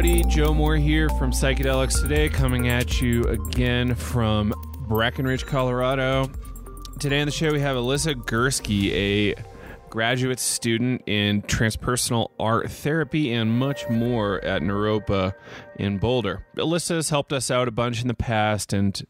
everybody. Joe Moore here from Psychedelics Today, coming at you again from Breckenridge, Colorado. Today on the show, we have Alyssa Gursky, a graduate student in transpersonal art therapy and much more at Naropa in Boulder. Alyssa has helped us out a bunch in the past, and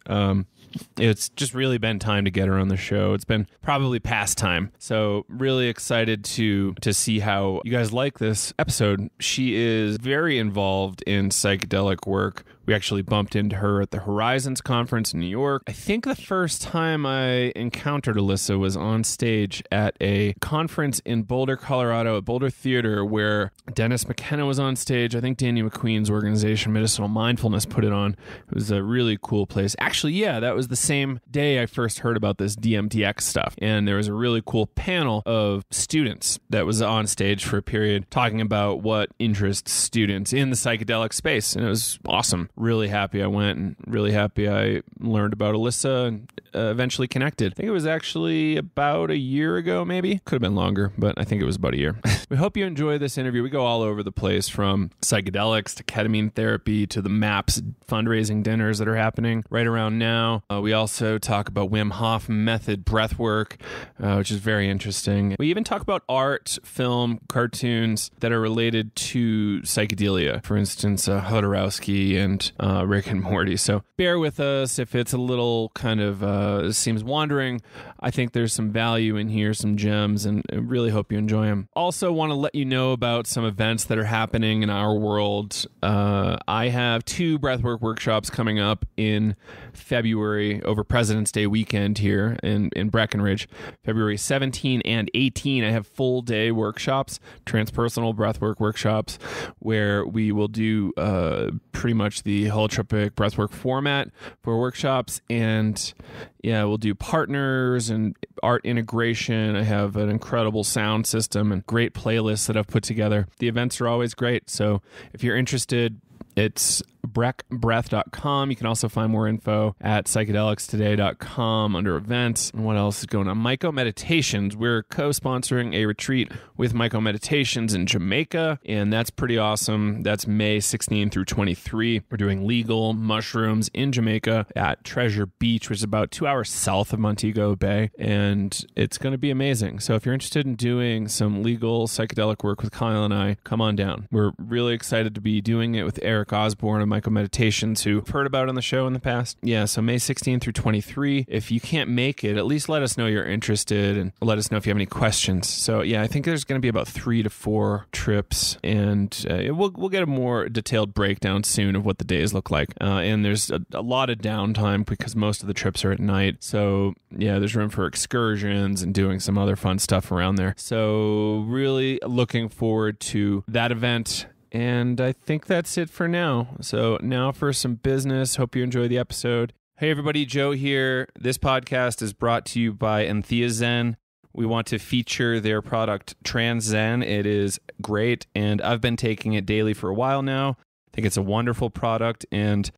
it's just really been time to get her on the show. It's been probably past time. So really excited to see how you guys like this episode. She is very involved in psychedelic work. We actually bumped into her at the Horizons conference in New York. I think the first time I encountered Alyssa was on stage at a conference in Boulder, Colorado, at Boulder Theater, where Dennis McKenna was on stage. I think Danny McQueen's organization, Medicinal Mindfulness, put it on. It was a really cool place. Actually, yeah, that was the same day I first heard about this DMTX stuff. And there was a really cool panel of students that was on stage for a period talking about what interests students in the psychedelic space. And it was awesome. Really happy I went, and really happy I learned about Alyssa and eventually connected. I think it was actually about a year ago, maybe. Could have been longer, but I think it was about a year. We hope you enjoy this interview. We go all over the place, from psychedelics to ketamine therapy to the MAPS fundraising dinners that are happening right around now. We also talk about Wim Hof method breath work, which is very interesting. We even talk about art, film, cartoons that are related to psychedelia. For instance, Hodorowski and Rick and Morty. So bear with us if it's a little kind of seems wandering. I think there's some value in here, some gems, and I really hope you enjoy them. Also want to let you know about some events that are happening in our world. I have 2 breathwork workshops coming up in February over President's Day weekend here in Breckenridge. February 17 and 18, I have full day workshops, transpersonal breathwork workshops, where we will do pretty much the holotropic breathwork format for workshops. And yeah, we'll do partners and art integration. I have an incredible sound system and great playlists that I've put together. The events are always great. So if you're interested, it's breckbreath.com. You can also find more info at psychedelicstoday.com under events. And what else is going on? Myco Meditations. We're co-sponsoring a retreat with Myco Meditations in Jamaica, and that's pretty awesome. That's May 16 through 23. We're doing legal mushrooms in Jamaica at Treasure Beach, which is about 2 hours south of Montego Bay, and it's going to be amazing. So if you're interested in doing some legal psychedelic work with Kyle and I, come on down. We're really excited to be doing it with Eric Osborne of Myco Meditations, who I've heard about on the show in the past. Yeah, so May 16 through 23. If you can't make it, at least let us know you're interested, and let us know if you have any questions. So yeah, I think there's going to be about 3 to 4 trips, and we'll get a more detailed breakdown soon of what the days look like. And there's a lot of downtime because most of the trips are at night. So yeah, there's room for excursions and doing some other fun stuff around there. So really looking forward to that event. And I think that's it for now. So now for some business. Hope you enjoy the episode. Hey everybody, Joe here. This podcast is brought to you by EntheaZen. We want to feature their product TransZen. It is great, and I've been taking it daily for a while now. I think it's a wonderful product, and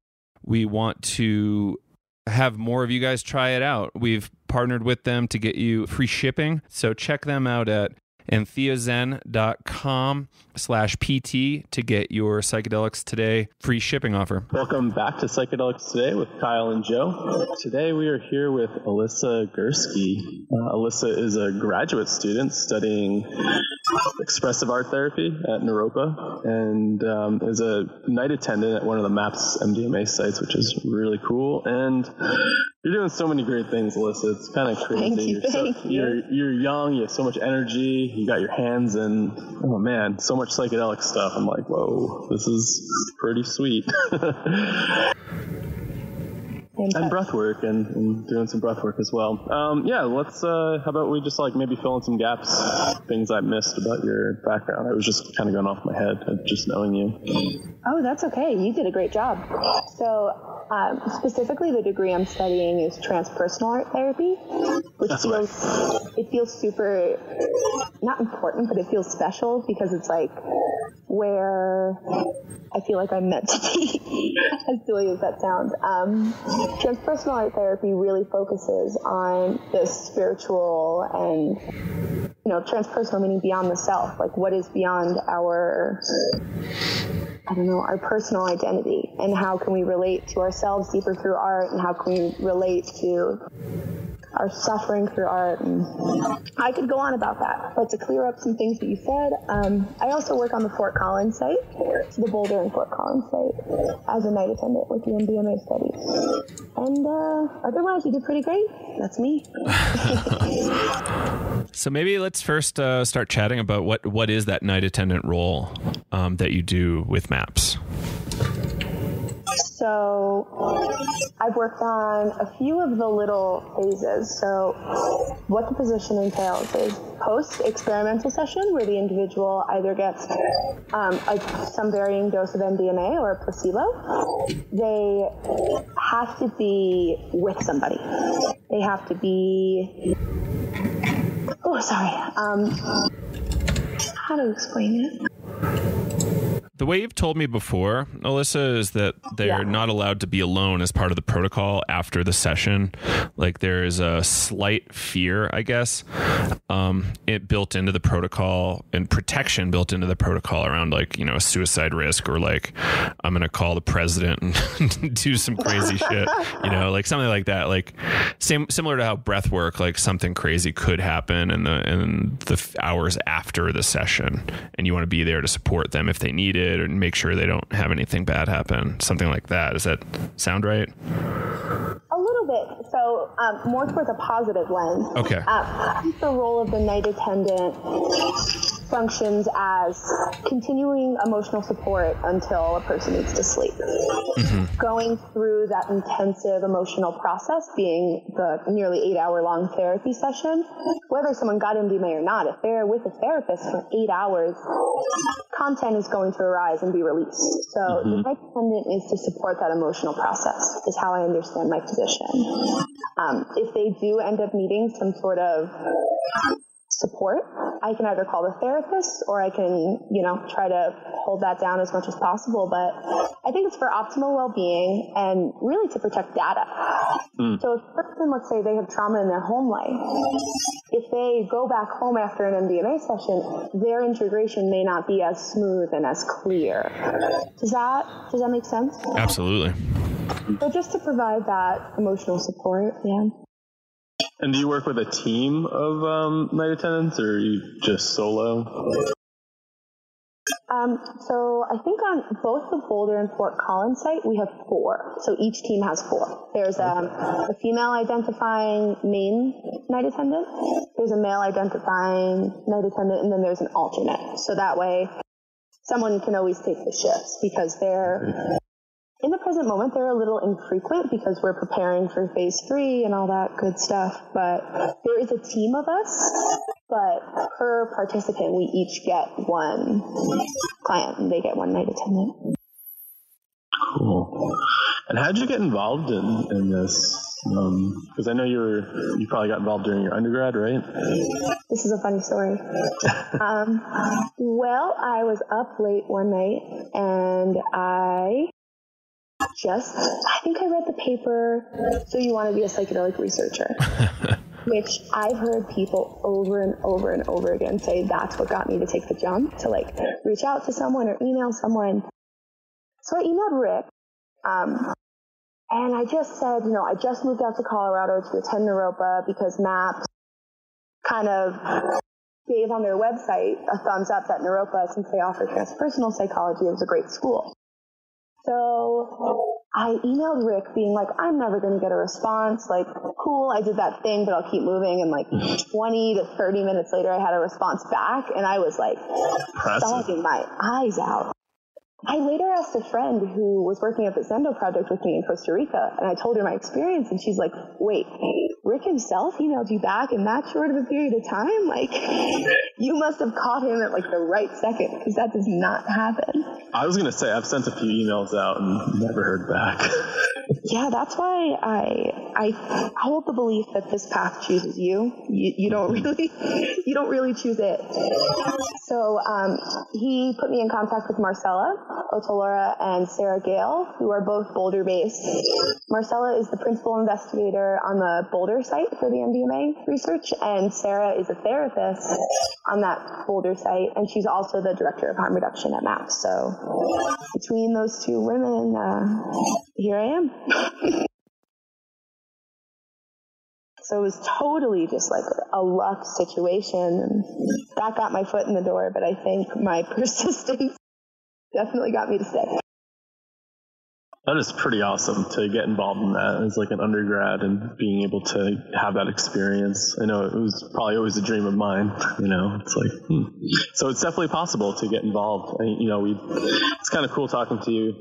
we want to have more of you guys try it out. We've partnered with them to get you free shipping, so check them out at entheazen.com/PT to get your Psychedelics Today free shipping offer. Welcome back to Psychedelics Today with Kyle and Joe. Today we are here with Alyssa Gursky. Alyssa is a graduate student studying expressive art therapy at Naropa, and is a night attendant at one of the MAPS MDMA sites, which is really cool. And you're doing so many great things, Alyssa. It's kind of crazy. Thank you. You're young. You have so much energy. You got your hands in, oh man, so much psychedelic stuff. I'm like, whoa, this is pretty sweet. And breath work, and doing some breath work as well. Yeah, let's, how about we just like maybe fill in some gaps, things I missed about your background. I was just kind of going off my head of just knowing you. Oh, that's okay. You did a great job. So specifically the degree I'm studying is transpersonal art therapy, which feels super, not important, but it feels special because it's like where I feel like I'm meant to be, as silly as that sounds. Transpersonal art therapy really focuses on the spiritual and, transpersonal meaning beyond the self, like what is beyond our our personal identity, and how can we relate to ourselves deeper through art, and how can we relate to our suffering through art. And I could go on about that, but to clear up some things that you said, I also work on the Fort Collins site, so the Boulder and Fort Collins site, as a night attendant with the MDMA studies. And otherwise, you did pretty great. That's me. So maybe let's first start chatting about what is that night attendant role that you do with MAPS. So I've worked on a few of the little phases. So what the position entails is post-experimental session, where the individual either gets some varying dose of MDMA or a placebo. They have to be with somebody. They have to be... how to explain it? The way you've told me before, Alyssa, is that they're not allowed to be alone as part of the protocol after the session. Like, there is a slight fear, I guess, it built into the protocol, and protection built into the protocol around, like, a suicide risk, or like, I'm going to call the president and do some crazy shit, like something like that. Like, similar to how breath work, like something crazy could happen in the hours after the session, and you want to be there to support them if they need it, and make sure they don't have anything bad happen. Something like that. Does that sound right? A little bit. So more towards a positive lens. Okay. The role of the night attendant functions as continuing emotional support until a person needs to sleep. Mm-hmm. Going through that intensive emotional process, being the nearly 8-hour-long therapy session, whether someone got MDMA or not, if they're with a therapist for 8 hours, content is going to arise and be released. So the night attendant is to support that emotional process, is how I understand my position. If they do end up needing some sort of support, I can either call the therapist, or I can, try to hold that down as much as possible. But I think it's for optimal well-being and really to protect data. So if a person, let's say they have trauma in their home life, if they go back home after an MDMA session, their integration may not be as smooth and as clear. Does that make sense? Absolutely. So just to provide that emotional support, yeah. And do you work with a team of night attendants, or are you just solo? So I think on both the Boulder and Fort Collins site, we have 4. So each team has 4. There's a female identifying main night attendant, there's a male identifying night attendant, and then there's an alternate. So that way someone can always take the shifts, because in the present moment, they're a little infrequent because we're preparing for phase 3 and all that good stuff. But there is a team of us, but per participant, we each get one client, and they get one night attendant. Cool. And how did you get involved in this? Because I know you probably got involved during your undergrad, right? This is a funny story. Well, I was up late one night, and I think I read the paper, so you want to be a psychedelic researcher, which I've heard people over and over and over again say that's what got me to take the jump, to like reach out to someone or email someone. So I emailed Rick, and I just said, I just moved out to Colorado to attend Naropa because MAPS kind of gave on their website a thumbs up that Naropa, since they offer transpersonal psychology, is a great school. So I emailed Rick being like, I'm never going to get a response. Like, cool, I did that thing, but I'll keep moving. And like 20 to 30 minutes later, I had a response back, and I was like sobbing my eyes out. I later asked a friend who was working at the Zendo project with me in Costa Rica, and I told her my experience, and she's like, wait, Rick himself emailed you back in that short of a period of time? Like, you must have caught him at like the right second, because that does not happen. I was going to say, I've sent a few emails out and never heard back. Yeah, that's why I hold the belief that this path chooses you. You don't really choose it. So he put me in contact with Marcella Otolora and Sarah Gale, who are both Boulder-based Marcella is the principal investigator on the Boulder site for the MDMA research, and Sarah is a therapist on that Boulder site, and she's also the director of harm reduction at MAPS. So between those two women, here I am. So it was totally just like a luck situation, and that got my foot in the door, but I think my persistence definitely got me to stay. That is pretty awesome to get involved in that as like an undergrad and being able to have that experience. I know it was probably always a dream of mine, it's like, So it's definitely possible to get involved. And, it's kind of cool talking to you,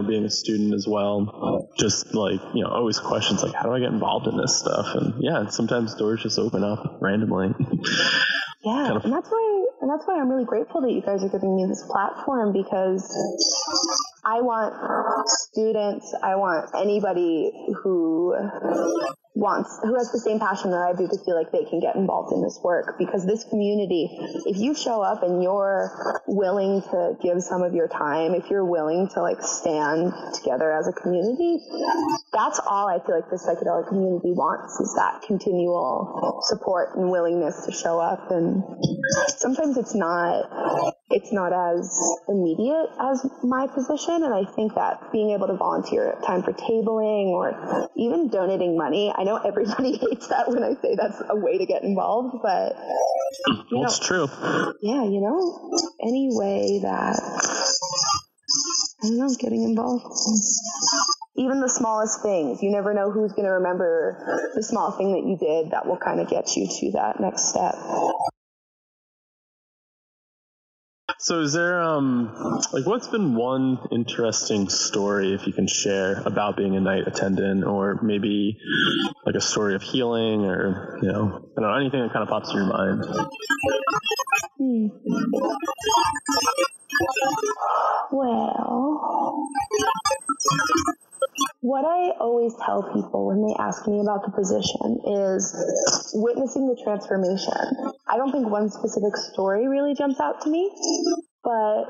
being a student as well. Just like, always questions like, how do I get involved in this stuff? And yeah, sometimes doors just open up randomly. Yeah, and that's why I'm really grateful that you guys are giving me this platform, because I want students, I want anybody who has the same passion that I do to feel like they can get involved in this work, because this community, if you show up and you're willing to give some of your time, if you're willing to like stand together as a community, that's all I feel like the psychedelic community wants, is that continual support and willingness to show up. And sometimes it's not as immediate as my position, and I think that being able to volunteer time for tabling or even donating money, I know everybody hates that when I say that's a way to get involved, but it's true. Yeah, any way that, getting involved. Even the smallest things, you never know who's going to remember the small thing that you did that will kind of get you to that next step. So is there, what's been one interesting story, if you can share, about being a night attendant, or maybe like a story of healing, or, I don't know, anything that kind of pops in your mind? Well, what I always tell people when they ask me about the position is witnessing the transformation. I don't think one specific story really jumps out to me, but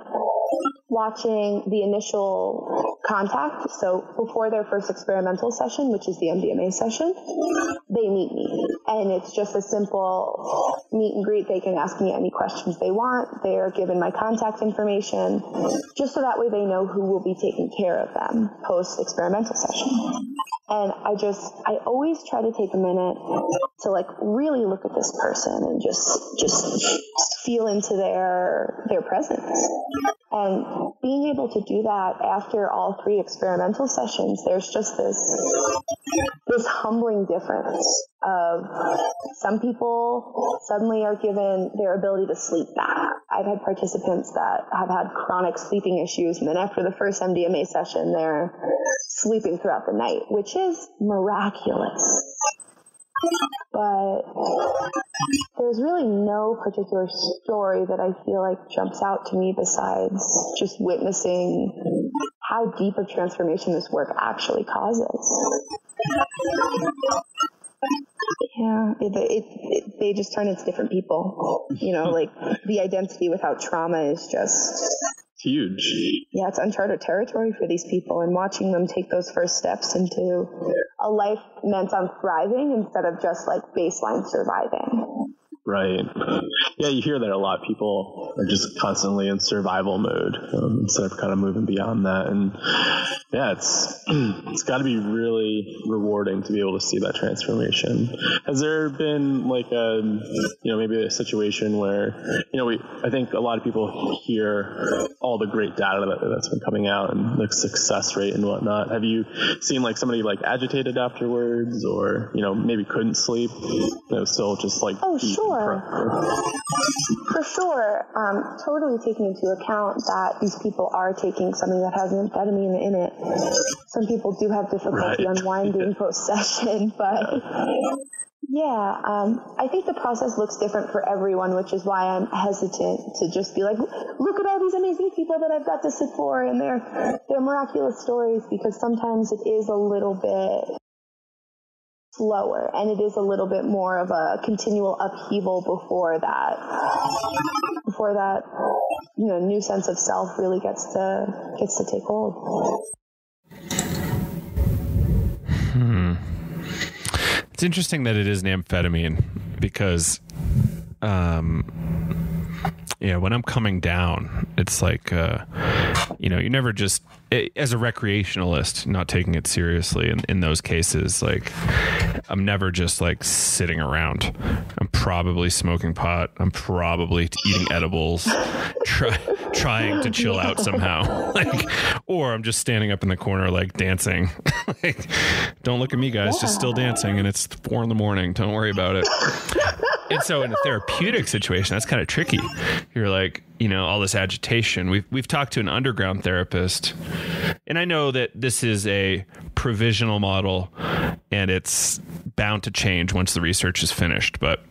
watching the initial contact, so before their first experimental session, which is the MDMA session, they meet me. And it's just a simple meet and greet. They can ask me any questions they want. They are given my contact information, just so that way they know who will be taking care of them post-experimental session. And I always try to take a minute to like really look at this person and just feel into their presence. And being able to do that after all 3 experimental sessions, there's just this humbling difference of some people suddenly are given their ability to sleep back. I've had participants that have had chronic sleeping issues, and then after the first MDMA session, they're sleeping throughout the night, which is miraculous. But there's really no particular story that I feel like jumps out to me besides just witnessing how deep of transformation this work actually causes. Yeah, they just turn into different people. Like the identity without trauma is just huge. Yeah, it's uncharted territory for these people, and watching them take those first steps into a life meant on thriving instead of just like baseline surviving. Right. Yeah, you hear that a lot. People are just constantly in survival mode instead of kind of moving beyond that. And yeah, it's got to be really rewarding to be able to see that transformation. Has there been like maybe a situation where, I think a lot of people hear all the great data that's been coming out and the success rate and whatnot. Have you seen like somebody like agitated afterwards, or, maybe couldn't sleep, still just like... Oh, sure. For sure. Totally taking into account that these people are taking something that has amphetamine in it. Some people do have difficulty unwinding post-session, but yeah, I think the process looks different for everyone, which is why I'm hesitant to just be like, look at all these amazing people that I've got to sit for and their miraculous stories, because sometimes it is a little bit slower, and it is a little bit more of a continual upheaval before that new sense of self really gets to take hold. It's interesting that it is an amphetamine because, when I'm coming down, it's like, you never just, as a recreationalist, not taking it seriously in those cases, like, I'm never just like sitting around. I'm probably smoking pot. I'm probably eating edibles, trying to chill out somehow. Like, or I'm just standing up in the corner, like dancing. Like, don't look at me, guys, just still dancing. And it's 4 a.m. Don't worry about it. And so in a therapeutic situation, that's kind of tricky. You're like, all this agitation. We've talked to an underground therapist, and I know that this is a provisional model and it's bound to change once the research is finished. But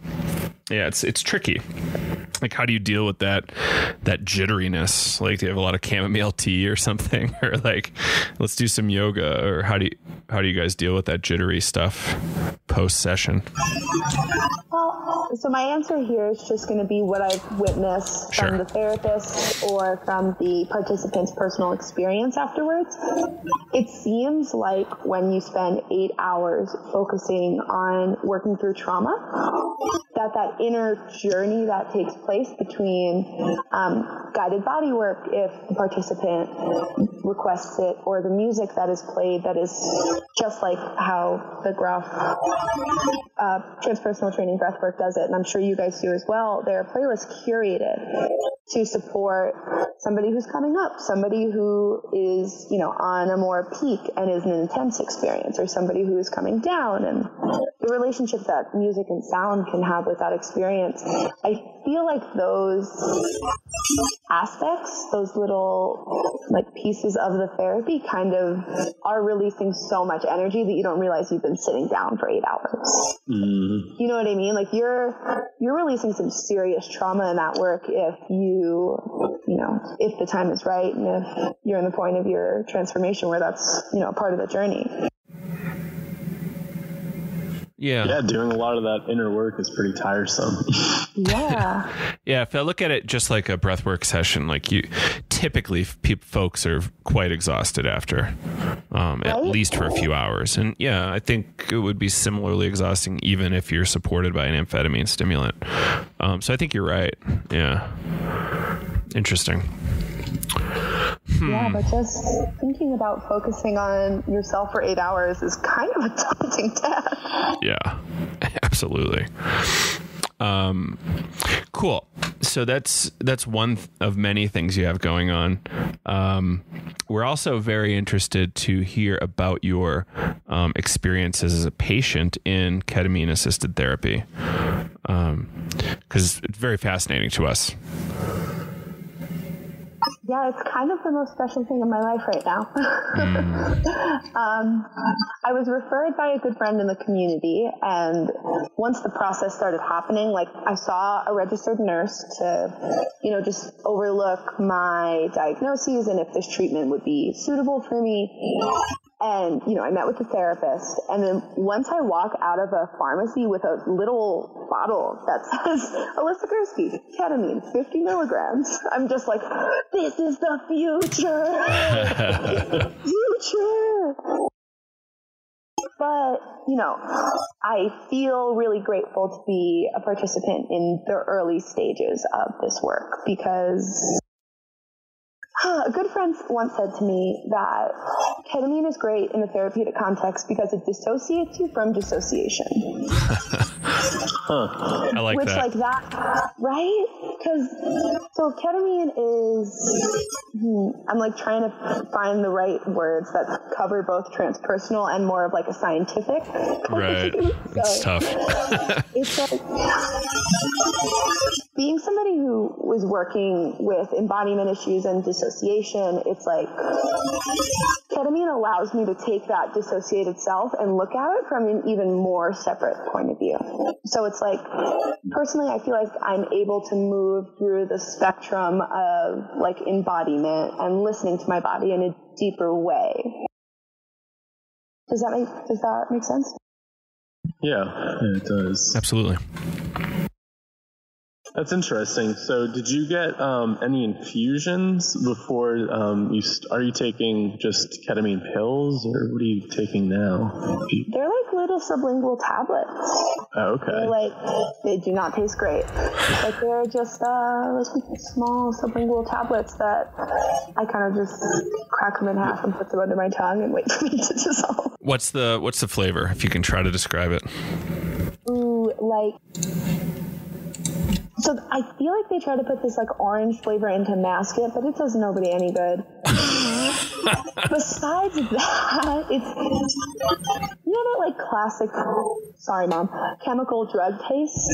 yeah, it's tricky. Like, how do you deal with that jitteriness? Like, do you have a lot of chamomile tea or something? Or like, let's do some yoga? Or how do you guys deal with that jittery stuff post session? Well, so my answer here is just going to be what I've witnessed from the therapist or from the participant's personal experience afterwards. It seems like when you spend 8 hours focusing on working through trauma, that inner journey that takes place between guided body work, if the participant requests it, or the music that is played, that is just like how the graph transpersonal training breathwork does it, and I'm sure you guys do as well. There are playlists curated to support somebody who's coming up, somebody who is, on a more peak and is an intense experience, or somebody who is coming down, and the relationship that music and sound can have with that experience. I feel like those aspects, those little like pieces of the therapy kind of are releasing so much energy that you don't realize you've been sitting down for 8 hours. Mm. You know what I mean? Like you're releasing some serious trauma in that work if if the time is right, and if you're in the point of your transformation where that's, part of the journey. Yeah, doing a lot of that inner work is pretty tiresome. Yeah. Yeah, if I look at it just like a breathwork session, like typically folks are quite exhausted after, at least for a few hours. And yeah, I think it would be similarly exhausting even if you're supported by an amphetamine stimulant. So I think you're right. Yeah. Interesting. Yeah, but just thinking about focusing on yourself for 8 hours is kind of a daunting task. Yeah, absolutely. Cool. So that's one of many things you have going on. We're also very interested to hear about your experiences as a patient in ketamine-assisted therapy, because it's very fascinating to us. Yeah, it's kind of the most special thing in my life right now. I was referred by a good friend in the community, and once the process started happening, like I saw a registered nurse to, just overlook my diagnoses and if this treatment would be suitable for me. And, I met with the therapist, and then once I walk out of a pharmacy with a little bottle that says, Alyssa Gursky, ketamine, 50 milligrams, I'm just like, this is the future! Future! But, I feel really grateful to be a participant in the early stages of this work, because a good friend once said to me that ketamine is great in the therapeutic context because it dissociates you from dissociation. I like Which, that. like that, right? Because, so ketamine is, I'm like trying to find the right words that cover both transpersonal and more of like a scientific. Right. It's tough. It's like being somebody who was working with embodiment issues and dissociation, it's like ketamine allows me to take that dissociated self and look at it from an even more separate point of view. So it's like, personally, I feel like I'm able to move through the spectrum of like embodiment and listening to my body in a deeper way. Does that make sense? Yeah, it does. Absolutely. That's interesting. So did you get any infusions before are you taking just ketamine pills, or what are you taking now? They're like little sublingual tablets. Oh, okay. They do not taste great. Like they're just small sublingual tablets that I kind of just crack them in half and put them under my tongue and wait for me to dissolve. What's the flavor, if you can try to describe it? Ooh, so I feel like they try to put this like orange flavor in to mask it, but it does nobody any good. Besides that, it's that like classic, sorry mom, chemical drug taste.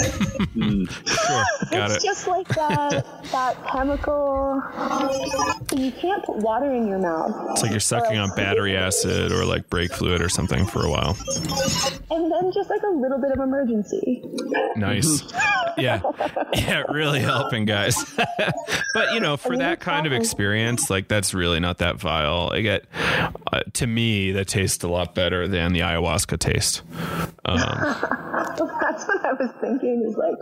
Sure, got it's just like that chemical. You can't put water in your mouth. It's like you're sucking on battery acid or like brake fluid or something for a while. And then just like a little bit of emergency. Nice. Yeah, really helping, guys. But for that kind of experience, like that's really not that vile. I get, to me, that tastes a lot better than the ayahuasca taste. That's what I was thinking. Is like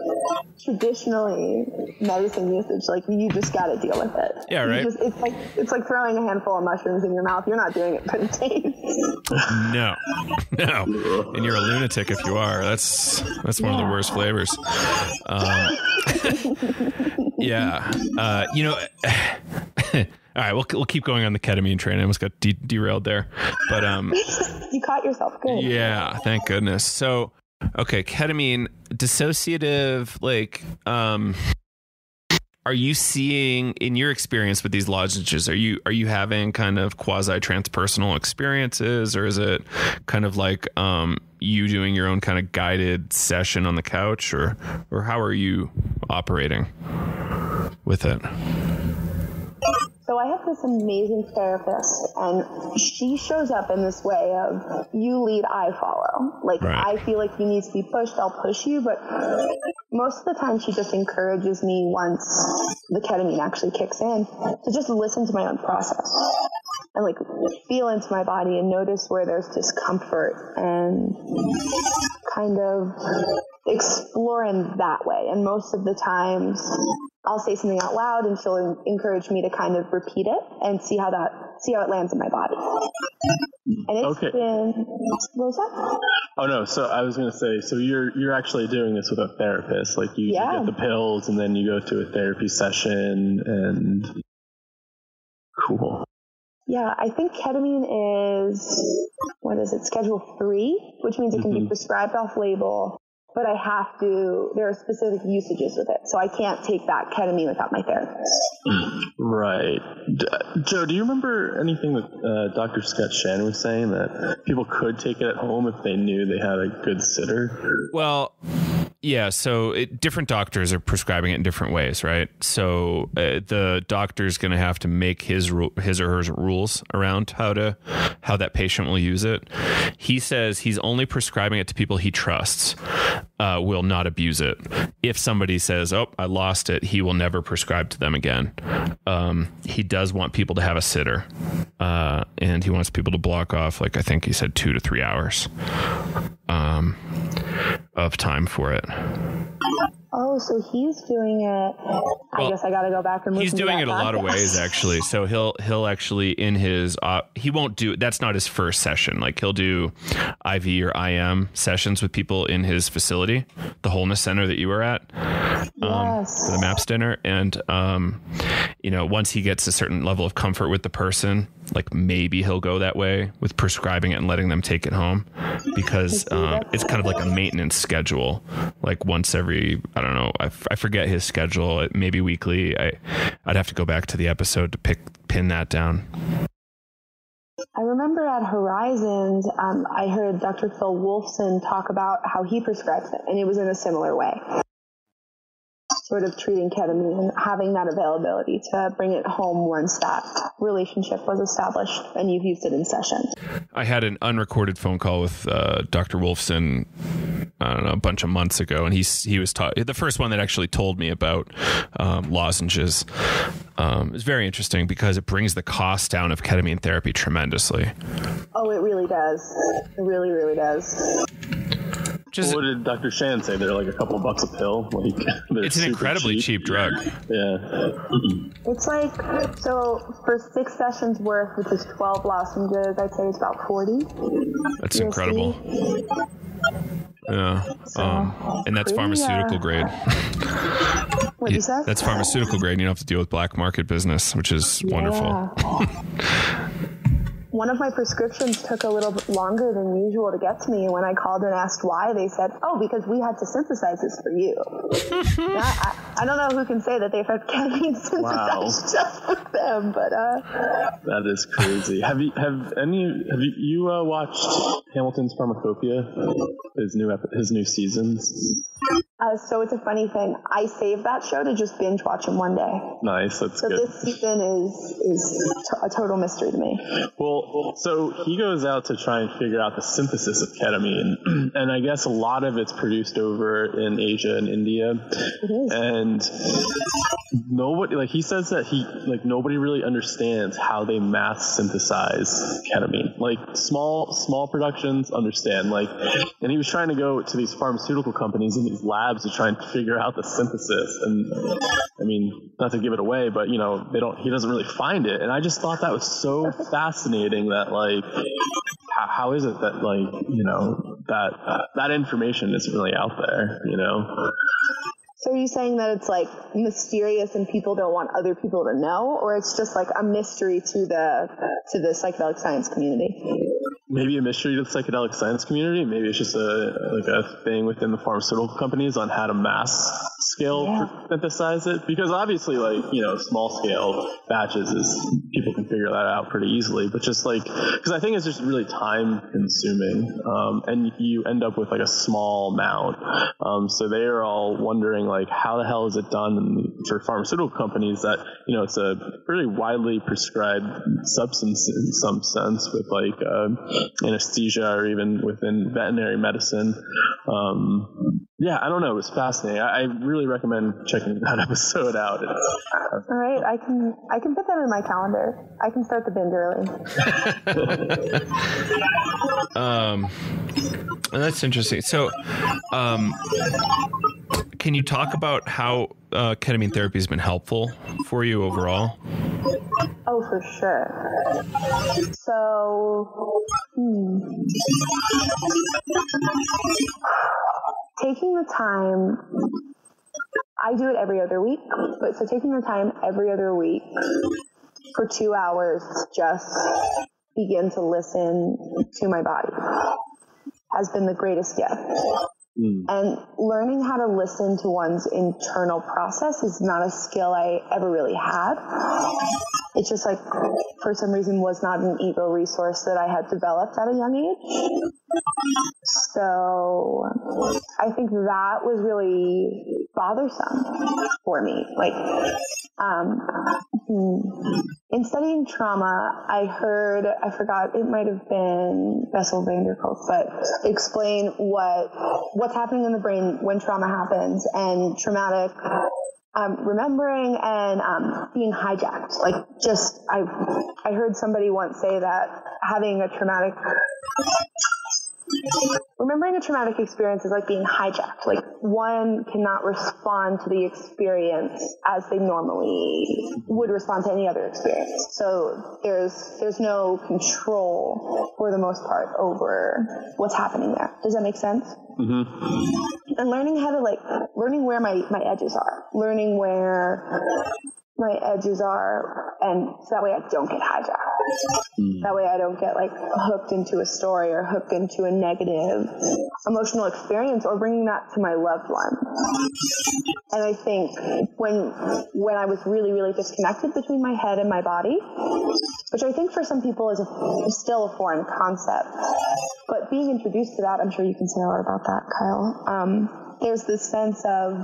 traditionally medicine usage, like you just got to deal with it. Yeah, right. It's like throwing a handful of mushrooms in your mouth. You're not doing it for the taste. No, and you're a lunatic if you are. That's one of the worst flavors. Yeah. All right, we'll keep going on the ketamine train. I almost got derailed there, but you caught yourself. Good. Yeah, thank goodness. So, okay, ketamine, dissociative, like, are you seeing, in your experience with these lozenges, are you having kind of quasi transpersonal experiences, or is it kind of like you doing your own kind of guided session on the couch, or how are you operating with it? So I have this amazing therapist, and she shows up in this way of you lead, I follow. Like, right. I feel like you need to be pushed, I'll push you, but most of the time she just encourages me once the ketamine actually kicks in to just listen to my own process and like feel into my body and notice where there's discomfort and kind of explore in that way. And most of the times I'll say something out loud and she'll encourage me to kind of repeat it and see how it lands in my body. And it's been, what was that? Oh no, so I was going to say, so you're actually doing this with a therapist, like you get the pills and then you go to a therapy session, and cool. Yeah, I think ketamine is, Schedule 3, which means it can be prescribed off label. But there are specific usages with it. So I can't take that ketamine without my therapist. Right. Joe, do you remember anything that Dr. Scott Shannon was saying, that people could take it at home if they knew they had a good sitter? Well, yeah, so different doctors are prescribing it in different ways, right? So the doctor's going to have to make his or her rules around how that patient will use it. He says he's only prescribing it to people he trusts, will not abuse it. If somebody says, "Oh, I lost it," he will never prescribe to them again. He does want people to have a sitter, and he wants people to block off, like I think he said 2 to 3 hours of time for it. Oh, so he's doing it. I guess I got to go back and listen. He's doing it a lot of ways, actually. So he'll actually in his he won't do, that's not his first session. Like he'll do IV or IM sessions with people in his facility, the Wholeness Center that you were at, yes, for the MAPS dinner. And once he gets a certain level of comfort with the person, like maybe he'll go that way with prescribing it and letting them take it home, because it's kind of like a maintenance schedule. Like once every, I don't know, I forget his schedule, maybe weekly. I'd have to go back to the episode to pin that down. I remember at Horizons, I heard Dr. Phil Wolfson talk about how he prescribes it, and it was in a similar way. Sort of treating ketamine and having that availability to bring it home once that relationship was established and you've used it in session. I had an unrecorded phone call with Dr. Wolfson, I don't know, a bunch of months ago, and he was the first one that actually told me about lozenges. It's very interesting because it brings the cost down of ketamine therapy tremendously. Oh, it really does. It really, really does. What did Dr. Shan say? They're like a couple bucks a pill. Like it's an incredibly cheap drug. Yeah. It's like, so for 6 sessions worth, which is 12 lozenges, I'd say it's about 40. That's incredible. Yeah. And that's pharmaceutical grade. What you said? That's pharmaceutical grade. And you don't have to deal with black market business, which is wonderful. One of my prescriptions took a little bit longer than usual to get to me. When I called and asked why, they said, "Oh, because we had to synthesize this for you." I don't know who can say that they've had ketamine synthesized just for them, but that is crazy. Have you watched Hamilton's Pharmacopoeia? His new seasons. So it's a funny thing. I saved that show to just binge watch in one day. Nice, that's good. So this season is a total mystery to me. Well, so he goes out to try and figure out the synthesis of ketamine, and I guess a lot of it's produced over in Asia and India. It is. And nobody, like he says that nobody really understands how they mass synthesize ketamine. Like small productions understand, and he was trying to go to these pharmaceutical companies and these labs to try and figure out the synthesis. And I mean, not to give it away, but he doesn't really find it. And I just thought that was so fascinating that how is it that that information isn't really out there, So are you saying that it's like mysterious and people don't want other people to know, or it's just like a mystery to the psychedelic science community? Maybe a mystery to the psychedelic science community. Maybe it's just a thing within the pharmaceutical companies on how to mass scale synthesize it. Because obviously, small scale batches people can figure that out pretty easily. But just because I think it's just really time consuming, and you end up with a small amount. So they are all wondering how the hell is it done for pharmaceutical companies that it's a pretty widely prescribed substance in some sense with anesthesia or even within veterinary medicine. I don't know. It was fascinating. I really recommend checking that episode out. All right, I can put that in my calendar. I can start the binge early. That's interesting. So, can you talk about how ketamine therapy has been helpful for you overall? Oh, for sure. So, taking the time, I do it every other week, but so taking the time every other week for 2 hours to just begin to listen to my body has been the greatest gift. And learning how to listen to one's internal process is not a skill I ever really had. It's just for some reason, was not an ego resource that I had developed at a young age. So I think that was really bothersome for me. In studying trauma, I forgot, it might have been Bessel van der Kolk, but explain what's happening in the brain when trauma happens and traumatic remembering and being hijacked. I heard somebody once say that remembering a traumatic experience is like being hijacked. One cannot respond to the experience as they normally would respond to any other experience. So there's no control for the most part over what's happening there. Does that make sense? Mm-hmm. And learning how to learning where my edges are, learning where my edges are, and so that way I don't get hijacked. That way I don't get hooked into a story or hooked into a negative emotional experience or bringing that to my loved one. And I think when I was really, really disconnected between my head and my body, which I think for some people is still a foreign concept, but being introduced to that, I'm sure you can say a lot about that, Kyle. There's this sense of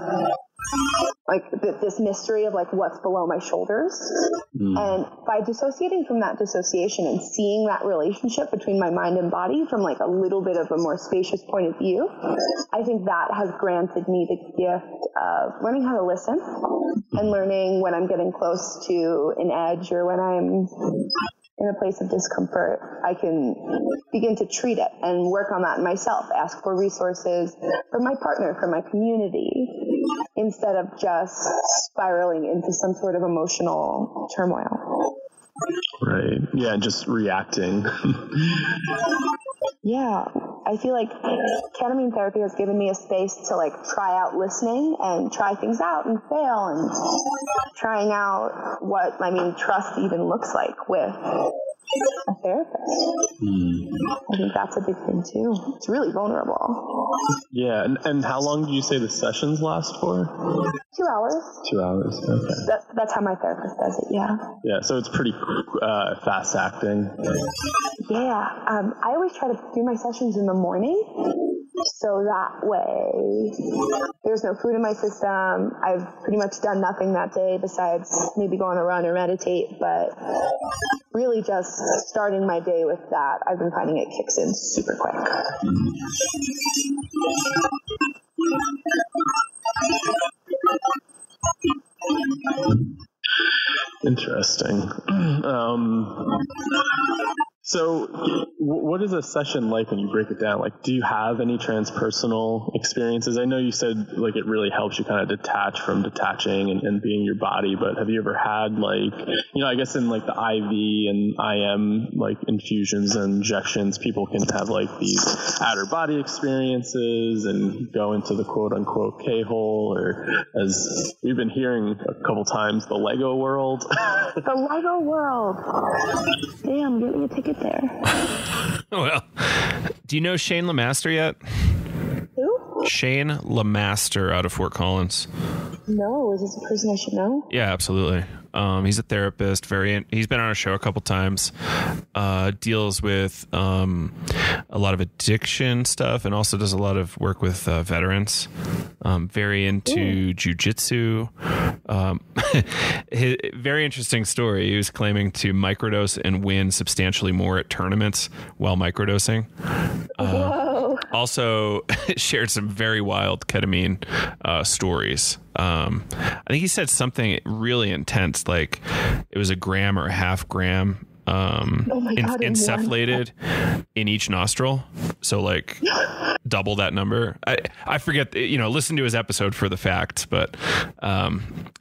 this mystery of what's below my shoulders. And by dissociating from that dissociation and seeing that relationship between my mind and body from a little bit of a more spacious point of view, I think that has granted me the gift of learning how to listen and learning when I'm getting close to an edge or when I'm in a place of discomfort, I can begin to treat it and work on that in myself, ask for resources from my partner, from my community, instead of just spiraling into some sort of emotional turmoil. Right. Yeah, just reacting. Yeah, I feel like ketamine therapy has given me a space to like try out listening and try things out and fail and trying out what, trust even looks like with a therapist. I think that's a big thing too. It's really vulnerable. Yeah, and how long did you say the sessions last for? 2 hours. 2 hours, okay. That's how my therapist does it, yeah. Yeah, so it's pretty fast acting. Yeah, I always try to do my sessions in the morning, so that way there's no food in my system. I've pretty much done nothing that day besides maybe go on a run or meditate, but really just starting my day with that, I've been finding it kicks in super quick. Interesting. So what is a session like when you break it down? Like, do you have any transpersonal experiences? I know you said like it really helps you kind of detach from detaching and being your body, but have you ever had like, I guess in like the IV and IM like infusions and injections, people can have like these outer body experiences and go into the quote unquote K-hole, or as we've been hearing a couple times, the Lego world. The Lego world. Damn, get me a ticket there. Well, do you know Shane LeMaster yet? Who? Shane LeMaster out of Fort Collins. No, is this a person I should know? Yeah, absolutely. He's a therapist. He's been on our show a couple times. Deals with a lot of addiction stuff, and also does a lot of work with veterans. Very into jujitsu. Very interesting story. He was claiming to microdose and win substantially more at tournaments while microdosing. Whoa. Also shared some very wild ketamine stories. I think he said something really intense, like it was a gram or a half gram incephalated in each nostril. So like double that number. I forget, listen to his episode for the facts, but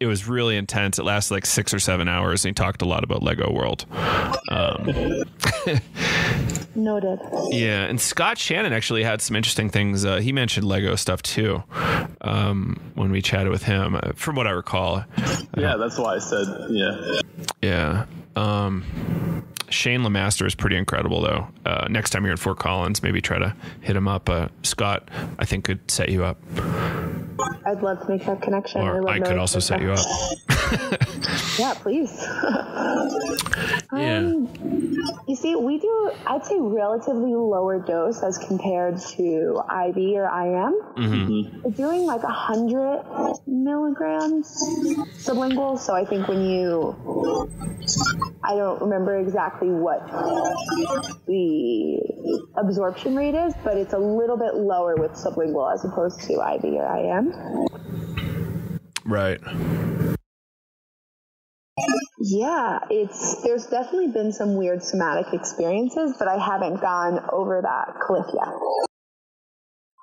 it was really intense. It lasted like 6 or 7 hours, and he talked a lot about Lego World. Noted. Yeah, and Scott Shannon actually had some interesting things. He mentioned Lego stuff too when we chatted with him, from what I recall. Yeah, that's why I said, yeah. Yeah. Shane LeMaster is pretty incredible, though. Next time you're in Fort Collins, maybe try to hit him up. Scott, I think, could set you up. I'd love to make that connection. Or I could also set you up. Yeah, please. Yeah. You see, we do, I'd say, relatively lower dose as compared to IV or IM. Mm-hmm. We're doing like 100 milligrams sublingual. So I think I don't remember exactly what the absorption rate is, but it's a little bit lower with sublingual as opposed to IV or IM. Right. Yeah, there's definitely been some weird somatic experiences, but I haven't gone over that cliff yet.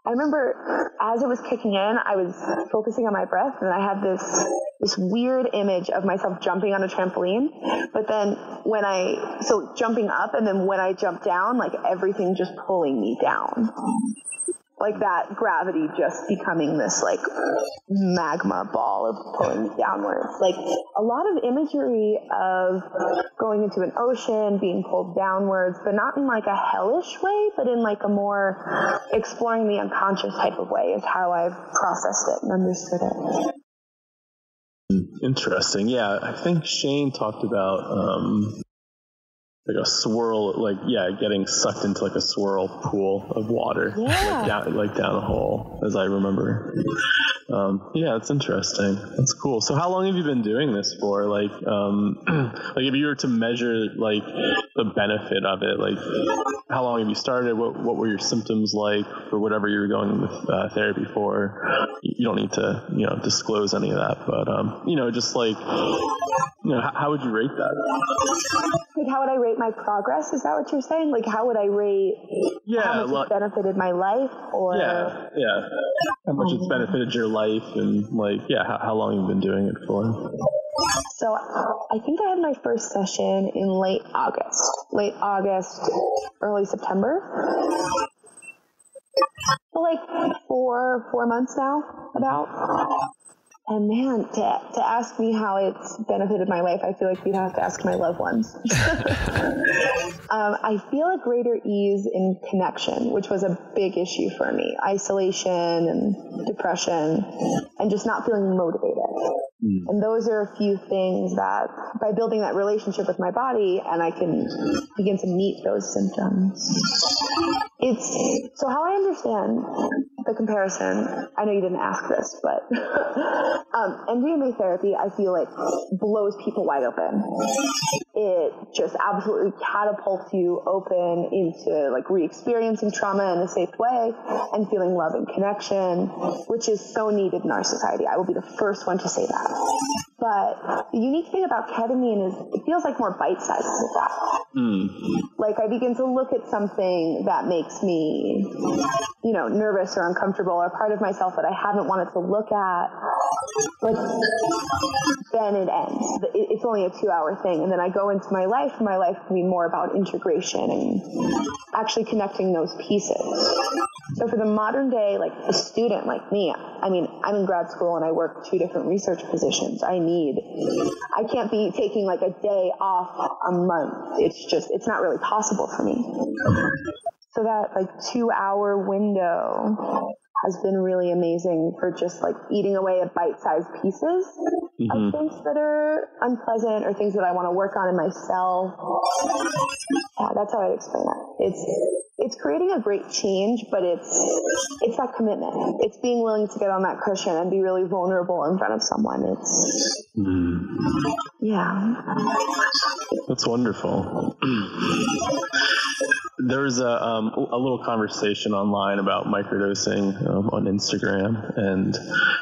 I remember as it was kicking in, I was focusing on my breath, and I had this weird image of myself jumping on a trampoline. But then jumping up, and then when I jumped down, like everything just pulling me down. Like that gravity just becoming this like magma ball of pulling me downwards. Like a lot of imagery of going into an ocean, being pulled downwards, but not in like a hellish way, but in like a more exploring the unconscious type of way is how I've processed it and understood it. Interesting. Yeah, I think Shane talked about like a swirl, getting sucked into like a swirl pool of water, like down a hole, as I remember. Yeah, it's interesting. That's cool. So how long have you been doing this for? Like if you were to measure like the benefit of it, like how long have you started? What were your symptoms like for whatever you were going with therapy for? you don't need to, disclose any of that. But, just like, how would you rate that? Like, how would I rate my progress? Is that what you're saying? Like, how would I rate how much it benefited my life? Or yeah. How much it's benefited your life, and like, how long you've been doing it for? So I think I had my first session in late August, early September. So like four months now, about. And man, to ask me how it's benefited my life, I feel like you'd have to ask my loved ones. I feel a greater ease in connection, which was a big issue for me. Isolation and depression and just not feeling motivated. And those are a few things that by building that relationship with my body, and I can begin to meet those symptoms. So how I understand the comparison, I know you didn't ask this, but MDMA therapy, I feel like blows people wide open. It just absolutely catapults you open into like re-experiencing trauma in a safe way and feeling love and connection, which is so needed in our society. I will be the first one to say that. But the unique thing about ketamine is it feels like more bite-sized with that. Like I begin to look at something that makes me, nervous or uncomfortable, or a part of myself that I haven't wanted to look at. But then it ends. It's only a 2-hour thing. And then I go into my life, and my life can be more about integration and actually connecting those pieces. So for the modern day, like a student like me, I'm in grad school and I work 2 different research positions. I can't be taking like a day off a month. It's not really possible for me. So that like 2-hour window has been really amazing for just like eating away at bite-sized pieces of things that are unpleasant or things that I want to work on in myself. Yeah, that's how I'd explain it. It's creating a great change, but it's that commitment. It's being willing to get on that cushion and be really vulnerable in front of someone. Yeah. That's wonderful. There was a little conversation online about microdosing on Instagram, and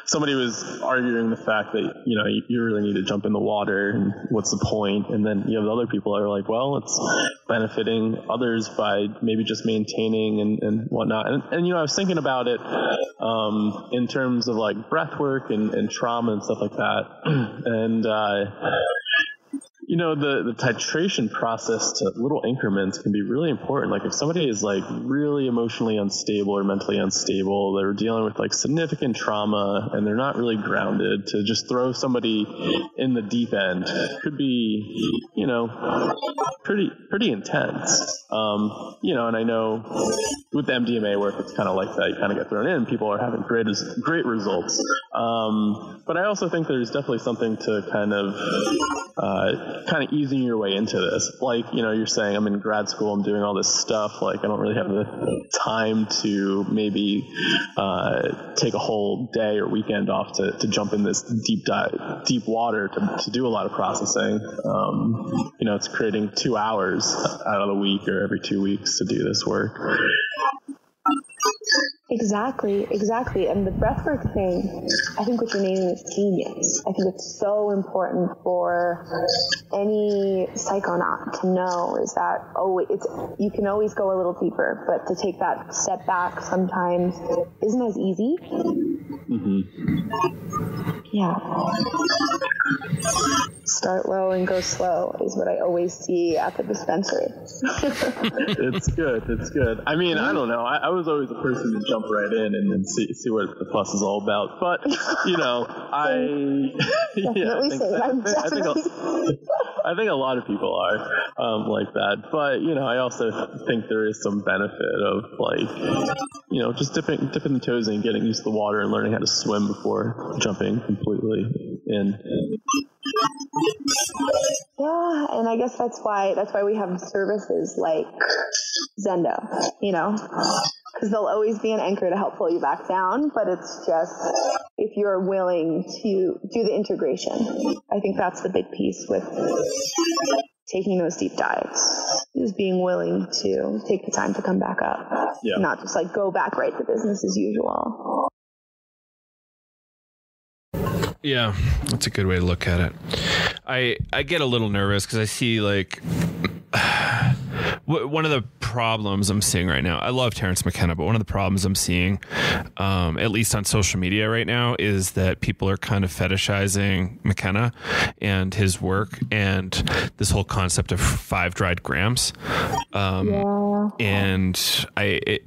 somebody was arguing the fact that you really need to jump in the water, and what's the point? And then you have other people that are like, well, it's benefiting others by maybe just maintaining and whatnot. And I was thinking about it in terms of like breath work and trauma and stuff like that, and the titration process to little increments can be really important. Like if somebody is like really emotionally unstable or mentally unstable, they're dealing with like significant trauma and they're not really grounded, to just throw somebody in the deep end could be, pretty intense. And I know with the MDMA work, it's kind of like that. You kind of get thrown in, people are having great results. But I also think there's definitely something to kind of easing your way into this. Like, you're saying I'm in grad school, I'm doing all this stuff. Like, I don't really have the time to maybe take a whole day or weekend off to jump in this deep water to do a lot of processing. It's creating 2 hours out of the week or every 2 weeks to do this work. Exactly. And the breathwork thing, I think what you're naming is genius. I think it's so important for any psychonaut to know is that, you can always go a little deeper, but to take that step back sometimes isn't as easy. Yeah. Start low and go slow is what I always see at the dispensary. It's good. I mean, I don't know. I was always a person to jump right in and see what the fuss is all about. But, I think a lot of people are like that. But, I also think there is some benefit of like, just dipping the toes in, getting used to the water and learning how to swim before jumping completely in. Yeah, and I guess that's why we have services like Zendo, because they'll always be an anchor to help pull you back down, but it's just if you're willing to do the integration. I think that's the big piece with taking those deep dives, is being willing to take the time to come back up, not just like go back right to business as usual. Yeah, that's a good way to look at it. I get a little nervous because I see like one of the problems I'm seeing right now. I love Terrence McKenna, but one of the problems I'm seeing, at least on social media right now, is that people are kind of fetishizing McKenna and his work and this whole concept of 5 dried grams. And